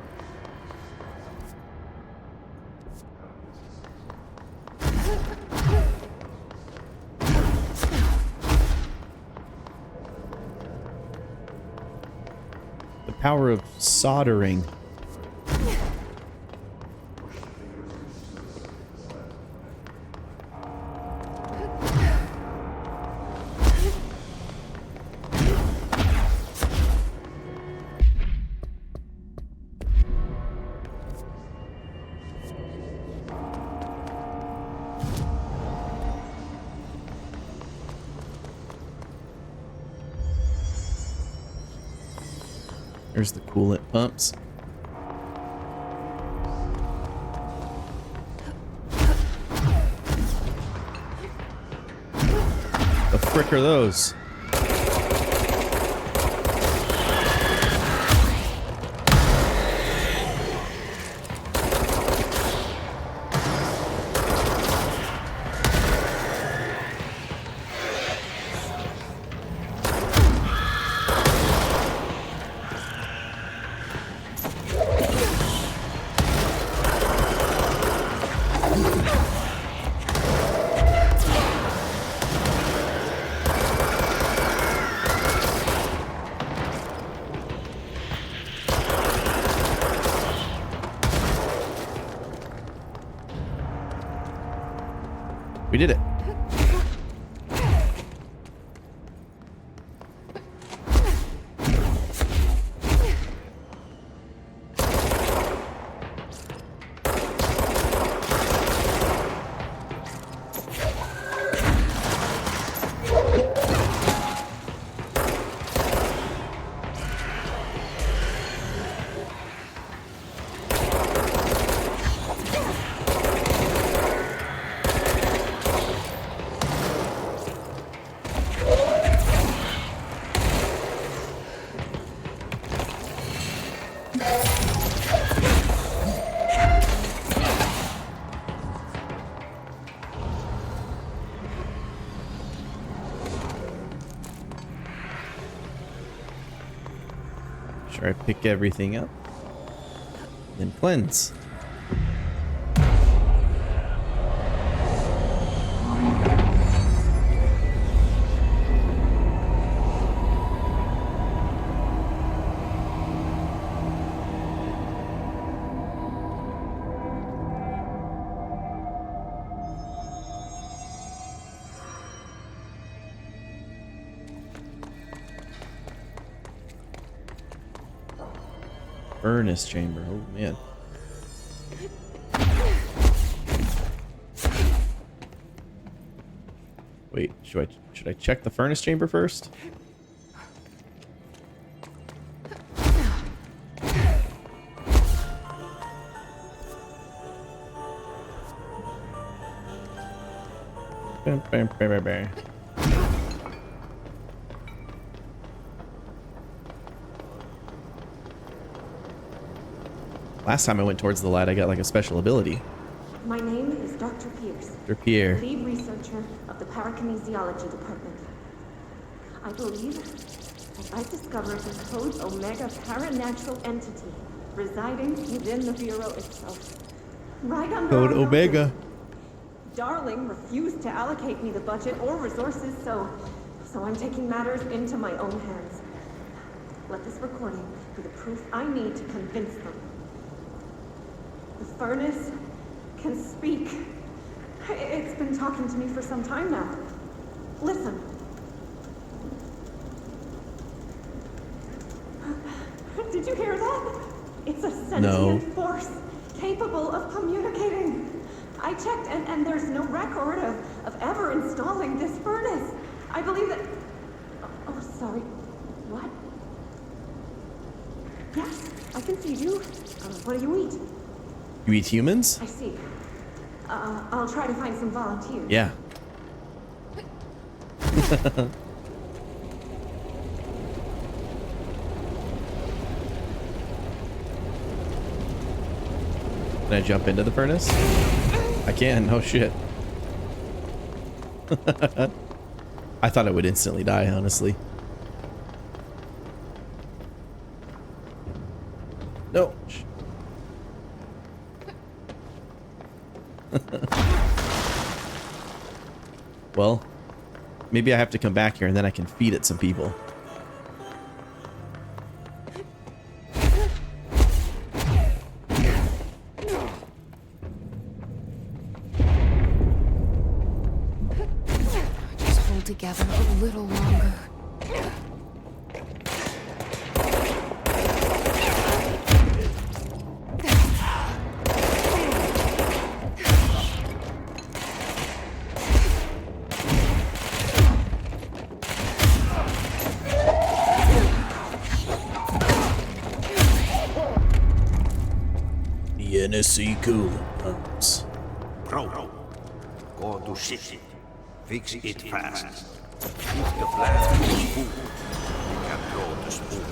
The power of soldering. There's the coolant pumps. The frick are those? We did it. Where I pick everything up. Then cleanse. Furnace chamber. Oh man. Wait, should I check the furnace chamber first? Bam, bam, bam, bam, bam. Last time I went towards the light, I got like a special ability. My name is Dr. Pierce. Dr. Pierre. Lead researcher of the Parakinesiology Department. I believe that I've discovered the Code Omega paranatural entity residing within the Bureau itself. Right under Code our Omega. noses. Darling refused to allocate me the budget or resources, so I'm taking matters into my own hands. Let this recording be the proof I need to convince them. The furnace can speak. It's been talking to me for some time now. Listen. Did you hear that? It's a sentient force capable of communicating. I checked and there's no record of ever installing this furnace. I believe that... Oh, sorry. What? Yes, I can see you. What do you eat? You eat humans? I see. I'll try to find some volunteers. Yeah. Can I jump into the furnace? I can. Oh shit. I thought I would instantly die, honestly. No. Well, maybe I have to come back here and then I can feed it some people. Just hold together a little longer. Tennessee coolers. Pro. Go to city. Fix it fast. If the blast is full, you can throw the spoon.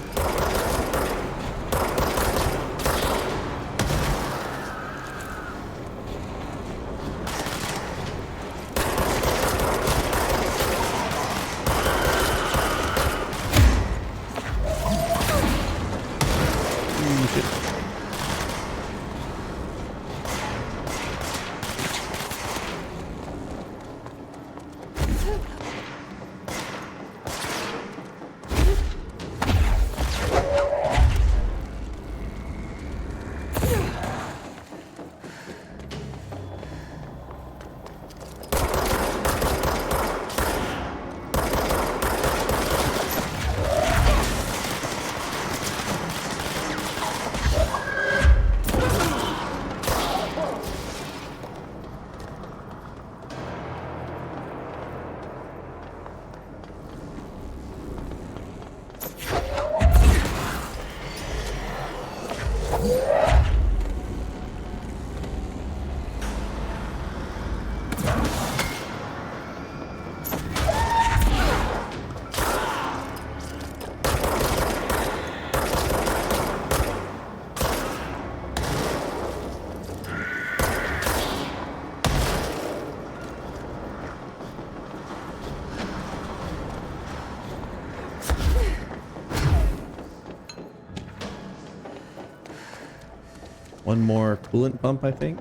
One more coolant pump, I think.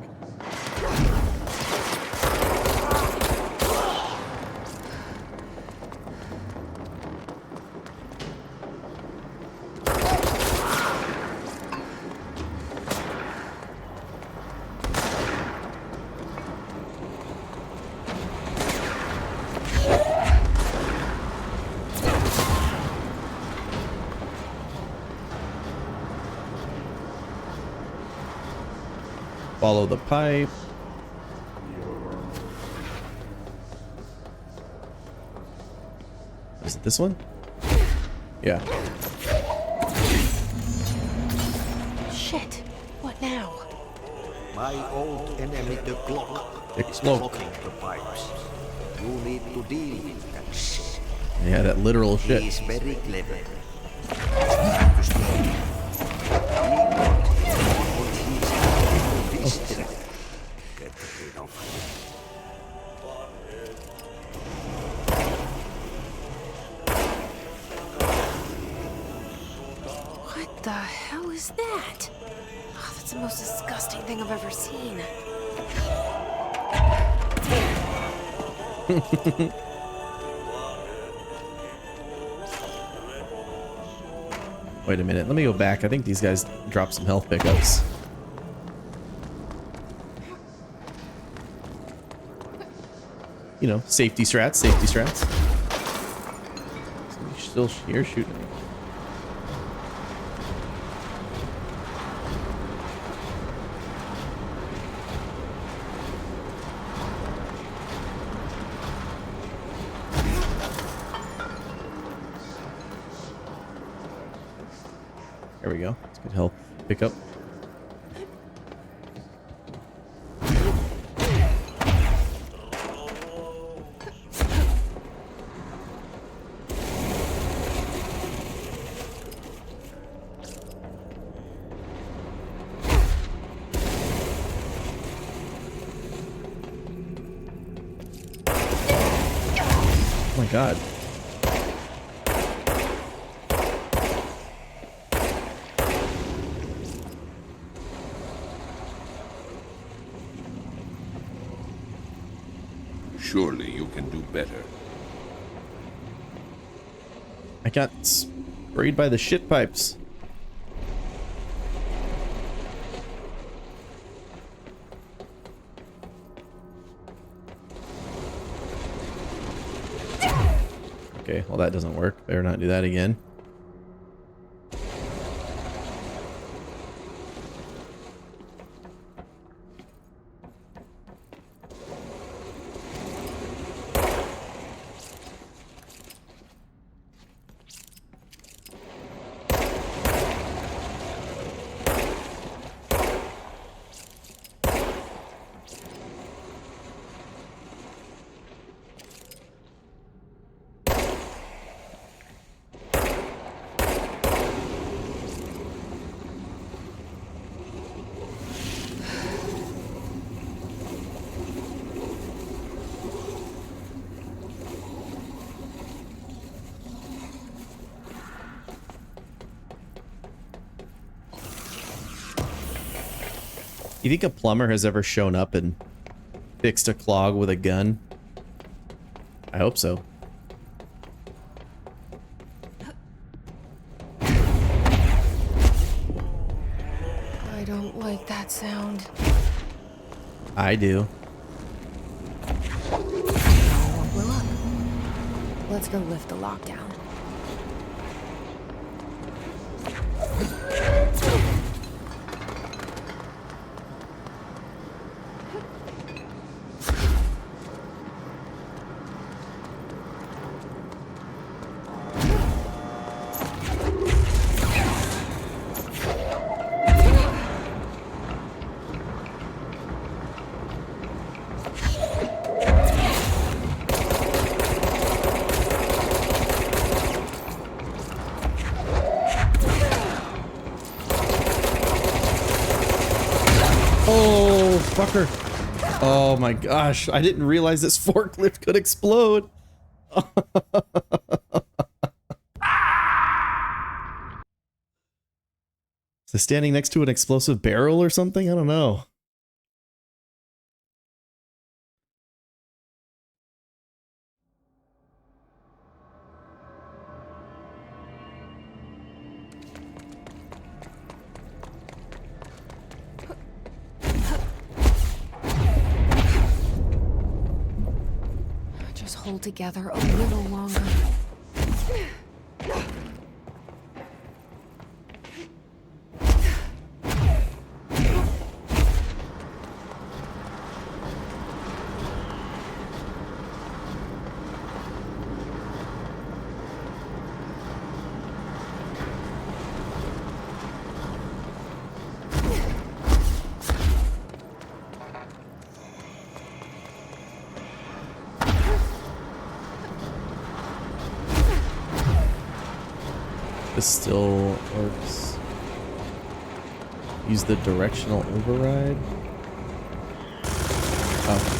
Follow the pipe. Is it this one? Yeah. Shit. What now? My old enemy, the clock, The is clock. blocking the pipes. You need to deal with that shit. Yeah, that literal shit. He's very clever. To stop him. We want him on his district. Get rid of him. What the hell is that? Oh, that's the most disgusting thing I've ever seen. Wait a minute, let me go back. I think these guys dropped some health pickups. You know, safety strats, safety strats. Somebody's still here shooting me. There we go. It's good health pickup. Oh my god. Surely you can do better. I got sprayed by the shit pipes. Okay, well that doesn't work. Better not do that again. You think a plumber has ever shown up and fixed a clog with a gun? I hope so. I don't like that sound. I do. What blew up? Let's go lift the lockdown. Fucker. Oh my gosh, I didn't realize this forklift could explode. Is it standing next to an explosive barrel or something? I don't know. Just hold together a little longer. This still works. Use the directional override. Oh.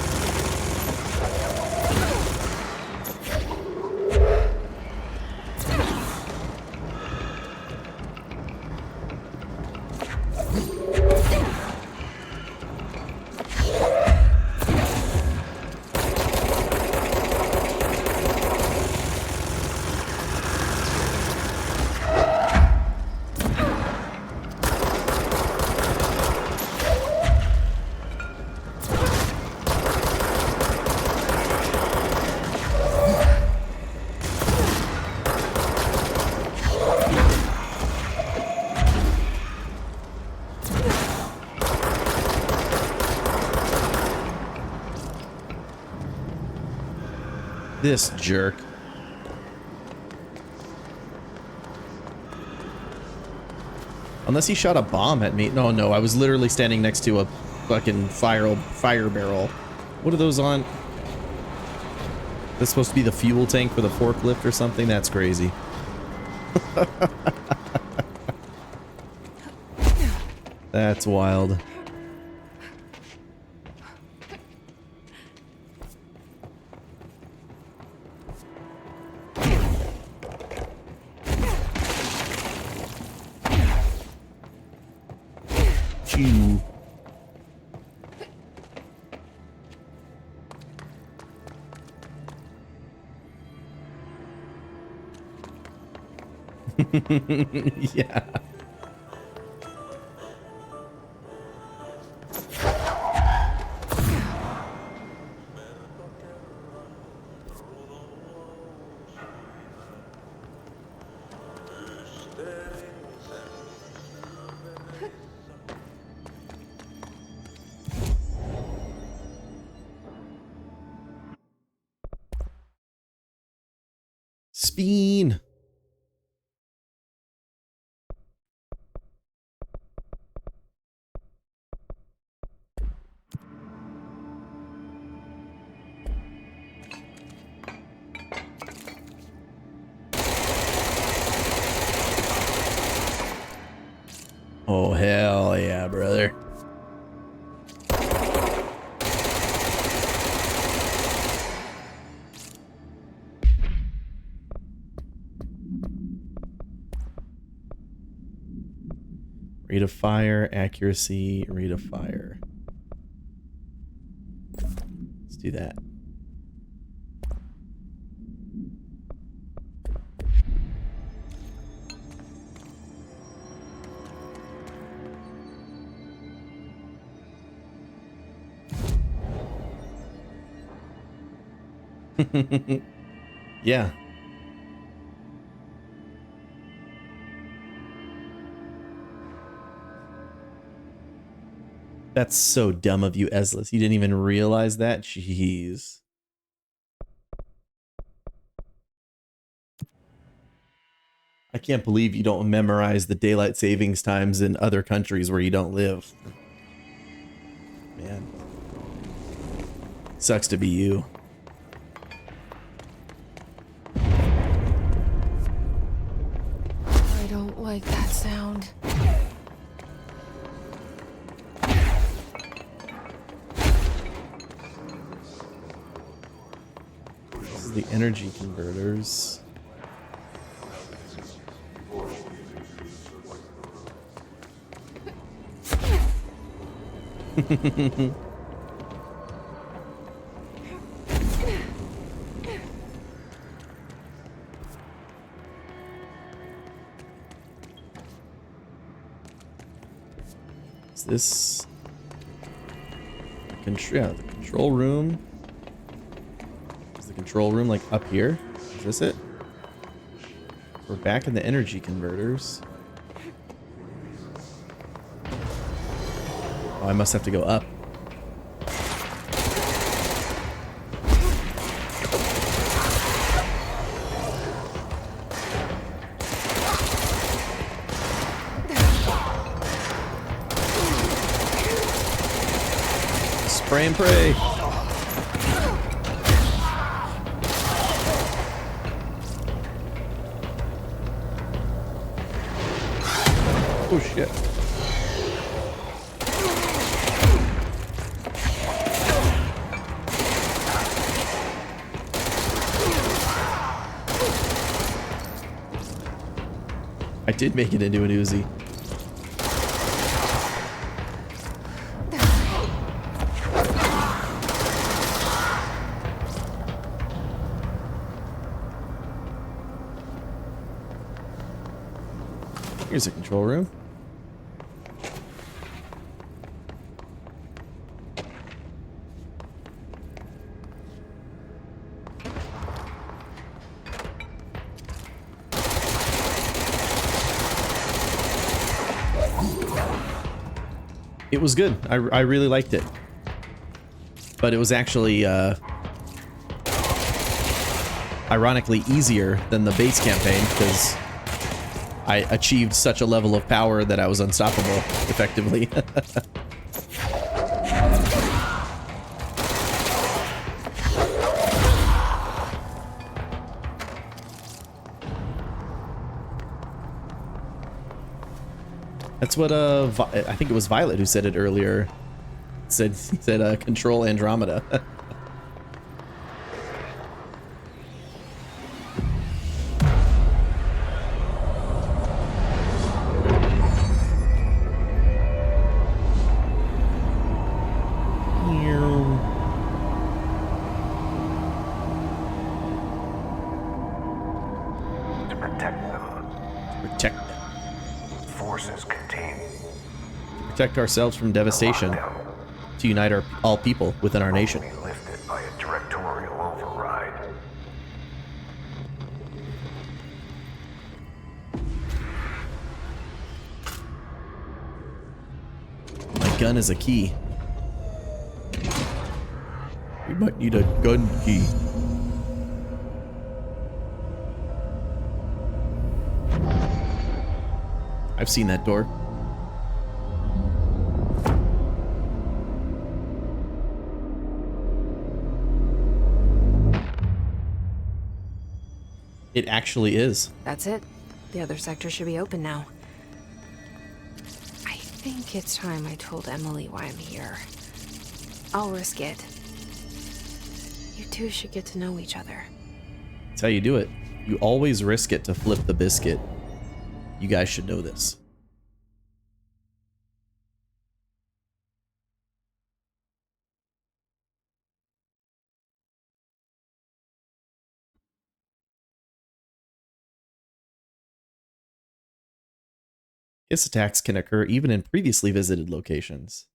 This jerk. Unless he shot a bomb at me. No, I was literally standing next to a fucking fire barrel. What are those on? That's supposed to be the fuel tank for the forklift or something? That's crazy. That's wild. Yeah. Speen. Oh, hell yeah, brother. Rate of fire, accuracy, rate of fire. Let's do that. Yeah. That's so dumb of you, Eslis. You didn't even realize that? Jeez. I can't believe you don't memorize the daylight savings times in other countries where you don't live. Man. Sucks to be you. I don't like that sound. This is the energy converters. Is this the control room? Is the control room like up here? Is this it? We're back in the energy converters. Oh, I must have to go up. Spray and pray. Oh shit. I did make it into an Uzi. Here's a control room. It was good. I really liked it. But it was actually ironically easier than the base campaign because I achieved such a level of power that I was unstoppable, effectively. That's what I think it was Violet who said it earlier. He said control Andromeda. Protect ourselves from devastation, to unite all people within our nation. Lifted by a directorial override. My gun is a key. We might need a gun key. I've seen that door. It actually is. That's it. The other sector should be open now. I think it's time I told Emily why I'm here. I'll risk it. You two should get to know each other. That's how you do it. You always risk it to flip the biscuit. You guys should know this. Hiss attacks can occur even in previously visited locations.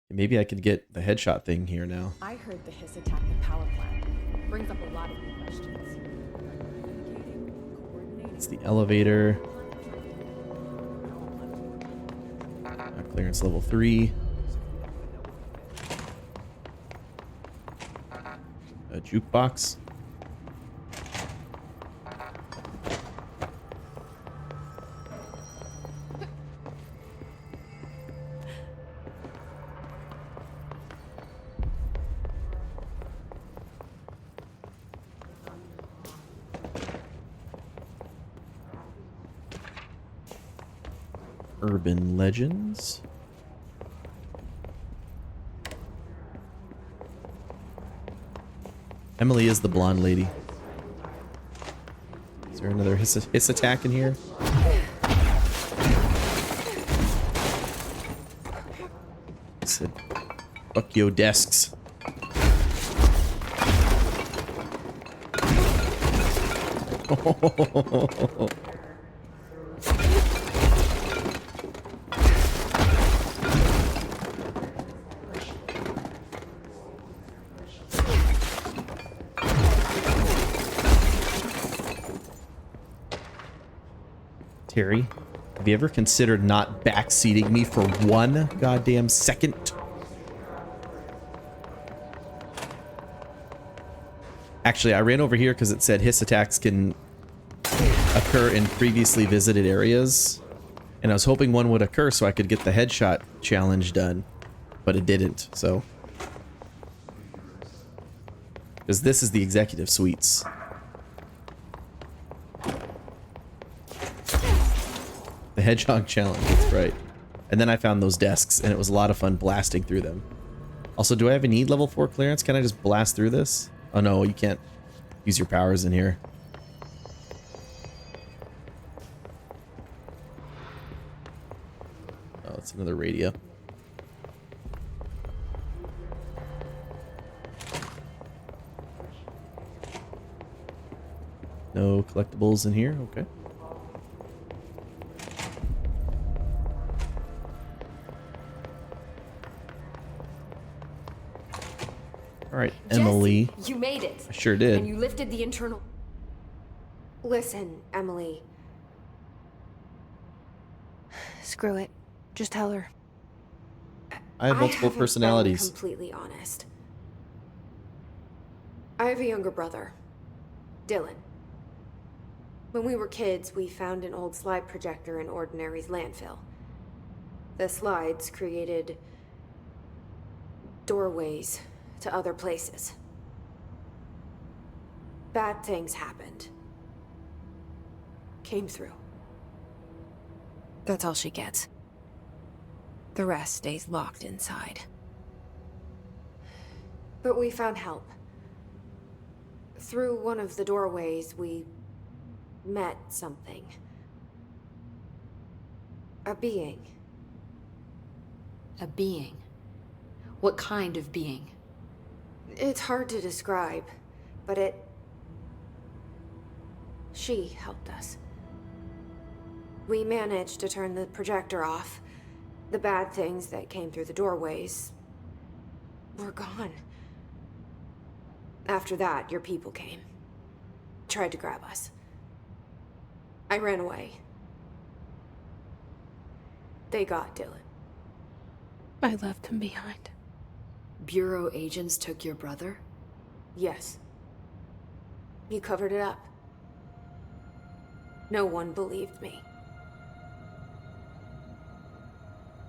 Maybe I could get the headshot thing here now. I heard the Hiss attacked the power plant. Brings up a lot of new questions. It's the elevator. Clearance level 3. A jukebox. Urban legends. Emily is the blonde lady. Is there another hiss attack in here? Fuck yo desks. Terry, have you ever considered not backseating me for one goddamn second? Actually, I ran over here because it said hiss attacks can occur in previously visited areas. And I was hoping one would occur so I could get the headshot challenge done. But it didn't, so. Because this is the executive suites. The Hedgehog Challenge, that's right. And then I found those desks, and it was a lot of fun blasting through them. Also, do I have a need level 4 clearance? Can I just blast through this? Oh no, you can't use your powers in here. Oh, it's another radio. No collectibles in here, okay. All right, Emily. Jesse, you made it. I sure did. And you lifted the internal... Listen, Emily. Screw it. Just tell her. I have multiple haven't personalities. been completely honest. I have a younger brother, Dylan. When we were kids, we found an old slide projector in Ordinary's landfill. The slides created doorways to other places. Bad things happened. Came through. That's all she gets. The rest stays locked inside. But we found help. Through one of the doorways, we met something. A being. A being? What kind of being? It's hard to describe, but she helped us. We managed to turn the projector off. The bad things that came through the doorways were gone. After that, your people came. Tried to grab us. I ran away. They got Dylan. I left him behind. Bureau agents took your brother? Yes. You covered it up. No one believed me.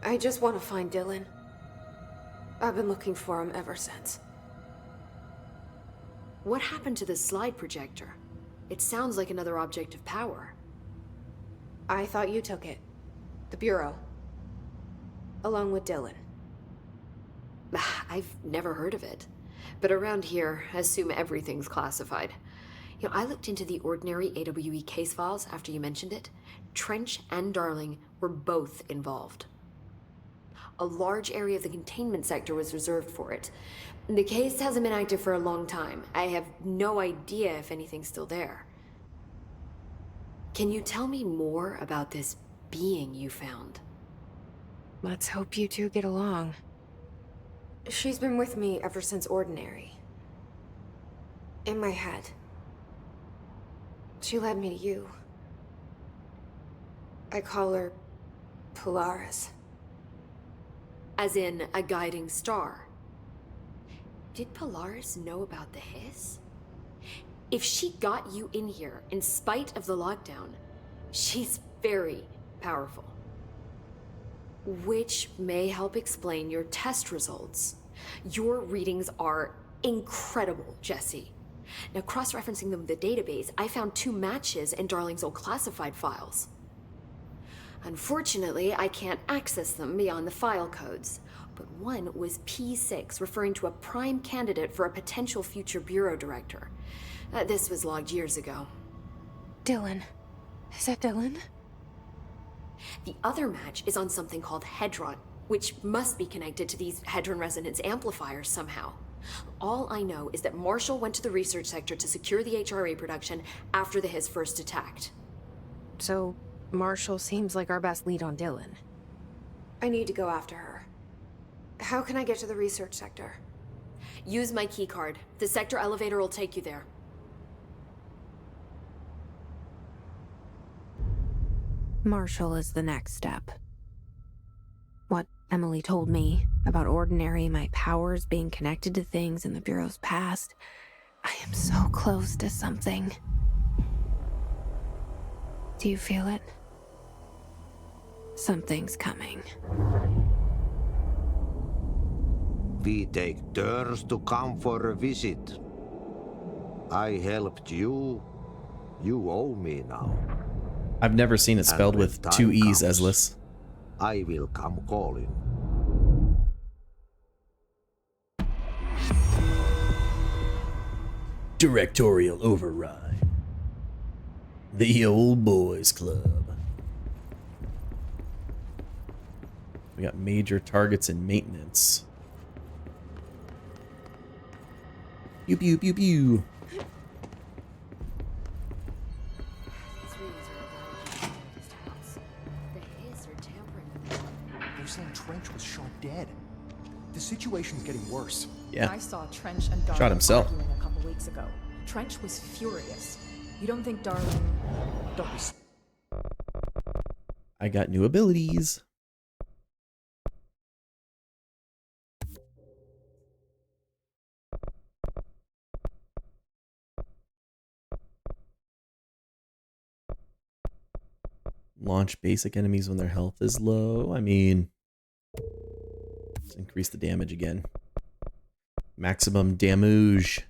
I just want to find Dylan. I've been looking for him ever since. What happened to the slide projector? It sounds like another object of power. I thought you took it. The Bureau. Along with Dylan. I've never heard of it. But around here, I assume everything's classified. You know, I looked into the Ordinary AWE case files after you mentioned it. Trench and Darling were both involved. A large area of the containment sector was reserved for it. The case hasn't been active for a long time. I have no idea if anything's still there. Can you tell me more about this being you found? Let's hope you two get along. She's been with me ever since Ordinary. In my head. She led me to you. I call her Polaris. As in a guiding star. Did Polaris know about the hiss? If she got you in here in spite of the lockdown, she's very powerful. Which may help explain your test results. Your readings are incredible, Jesse. Now, cross-referencing them with the database, I found 2 matches in Darling's old classified files. Unfortunately, I can't access them beyond the file codes, but one was P6, referring to a prime candidate for a potential future bureau director. This was logged years ago. Dylan. Is that Dylan? The other match is on something called Hedron. which must be connected to these Hedron resonance amplifiers somehow. All I know is that Marshall went to the research sector to secure the HRA production after the Hiss first attacked. So, Marshall seems like our best lead on Dylan. I need to go after her. How can I get to the research sector? Use my keycard. The sector elevator will take you there. Marshall is the next step. What Emily told me about Ordinary, my powers being connected to things in the Bureau's past, I am so close to something. Do you feel it? Something's coming. We take turns to come for a visit. I helped you. You owe me now. I've never seen it spelled with two E's, Ezlis. I will come calling. Directorial override. The Old Boys Club. We got major targets and maintenance. Pew pew pew pew. They're saying Trench was shot dead. The situation's getting worse. Yeah. I saw Trench and Darling Shot himself. arguing a couple weeks ago. Trench was furious. You don't think Darling... Don't be... I got new abilities. Launch basic enemies when their health is low. I mean, let's increase the damage again. Maximum damage.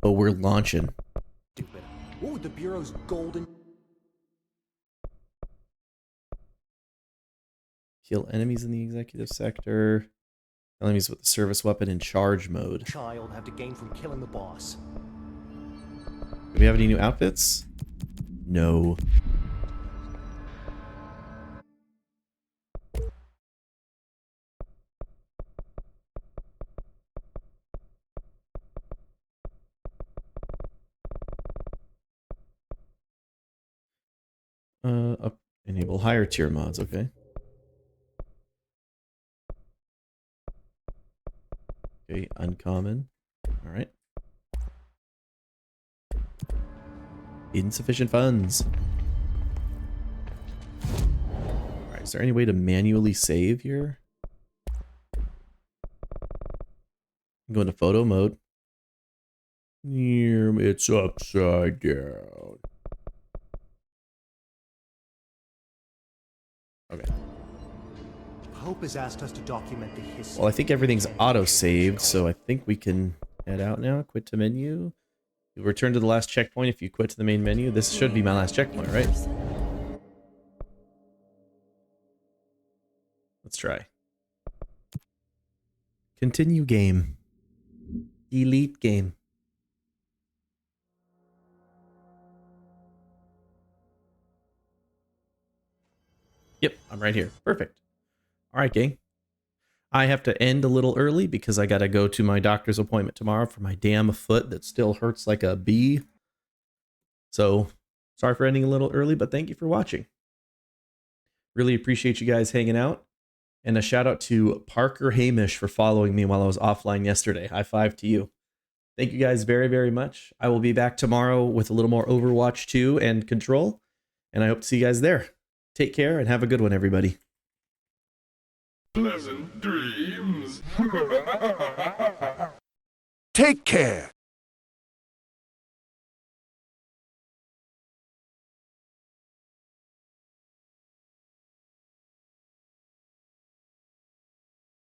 Oh, we're launching. Stupid. What would the Bureau's golden... Kill enemies in the executive sector. Enemies with the service weapon in charge mode. child have to gain from killing the boss? Do we have any new outfits? No. Enable higher tier mods, okay. Okay, uncommon. Alright. Insufficient funds. Alright, is there any way to manually save here? Go into photo mode. It's upside down. Okay. Pope has asked us to document the history. Well, I think everything's auto-saved, so I think we can head out now. Quit to menu. You'll return to the last checkpoint if you quit to the main menu. This should be my last checkpoint, right? Let's try. Continue game. Elite game. Yep, I'm right here. Perfect. All right, gang. I have to end a little early because I got to go to my doctor's appointment tomorrow for my damn foot that still hurts like a bee. So, sorry for ending a little early, but thank you for watching. Really appreciate you guys hanging out. And a shout out to Parker Hamish for following me while I was offline yesterday. High five to you. Thank you guys very, very much. I will be back tomorrow with a little more Overwatch 2 and Control. And I hope to see you guys there. Take care and have a good one, everybody. Pleasant dreams. Take care.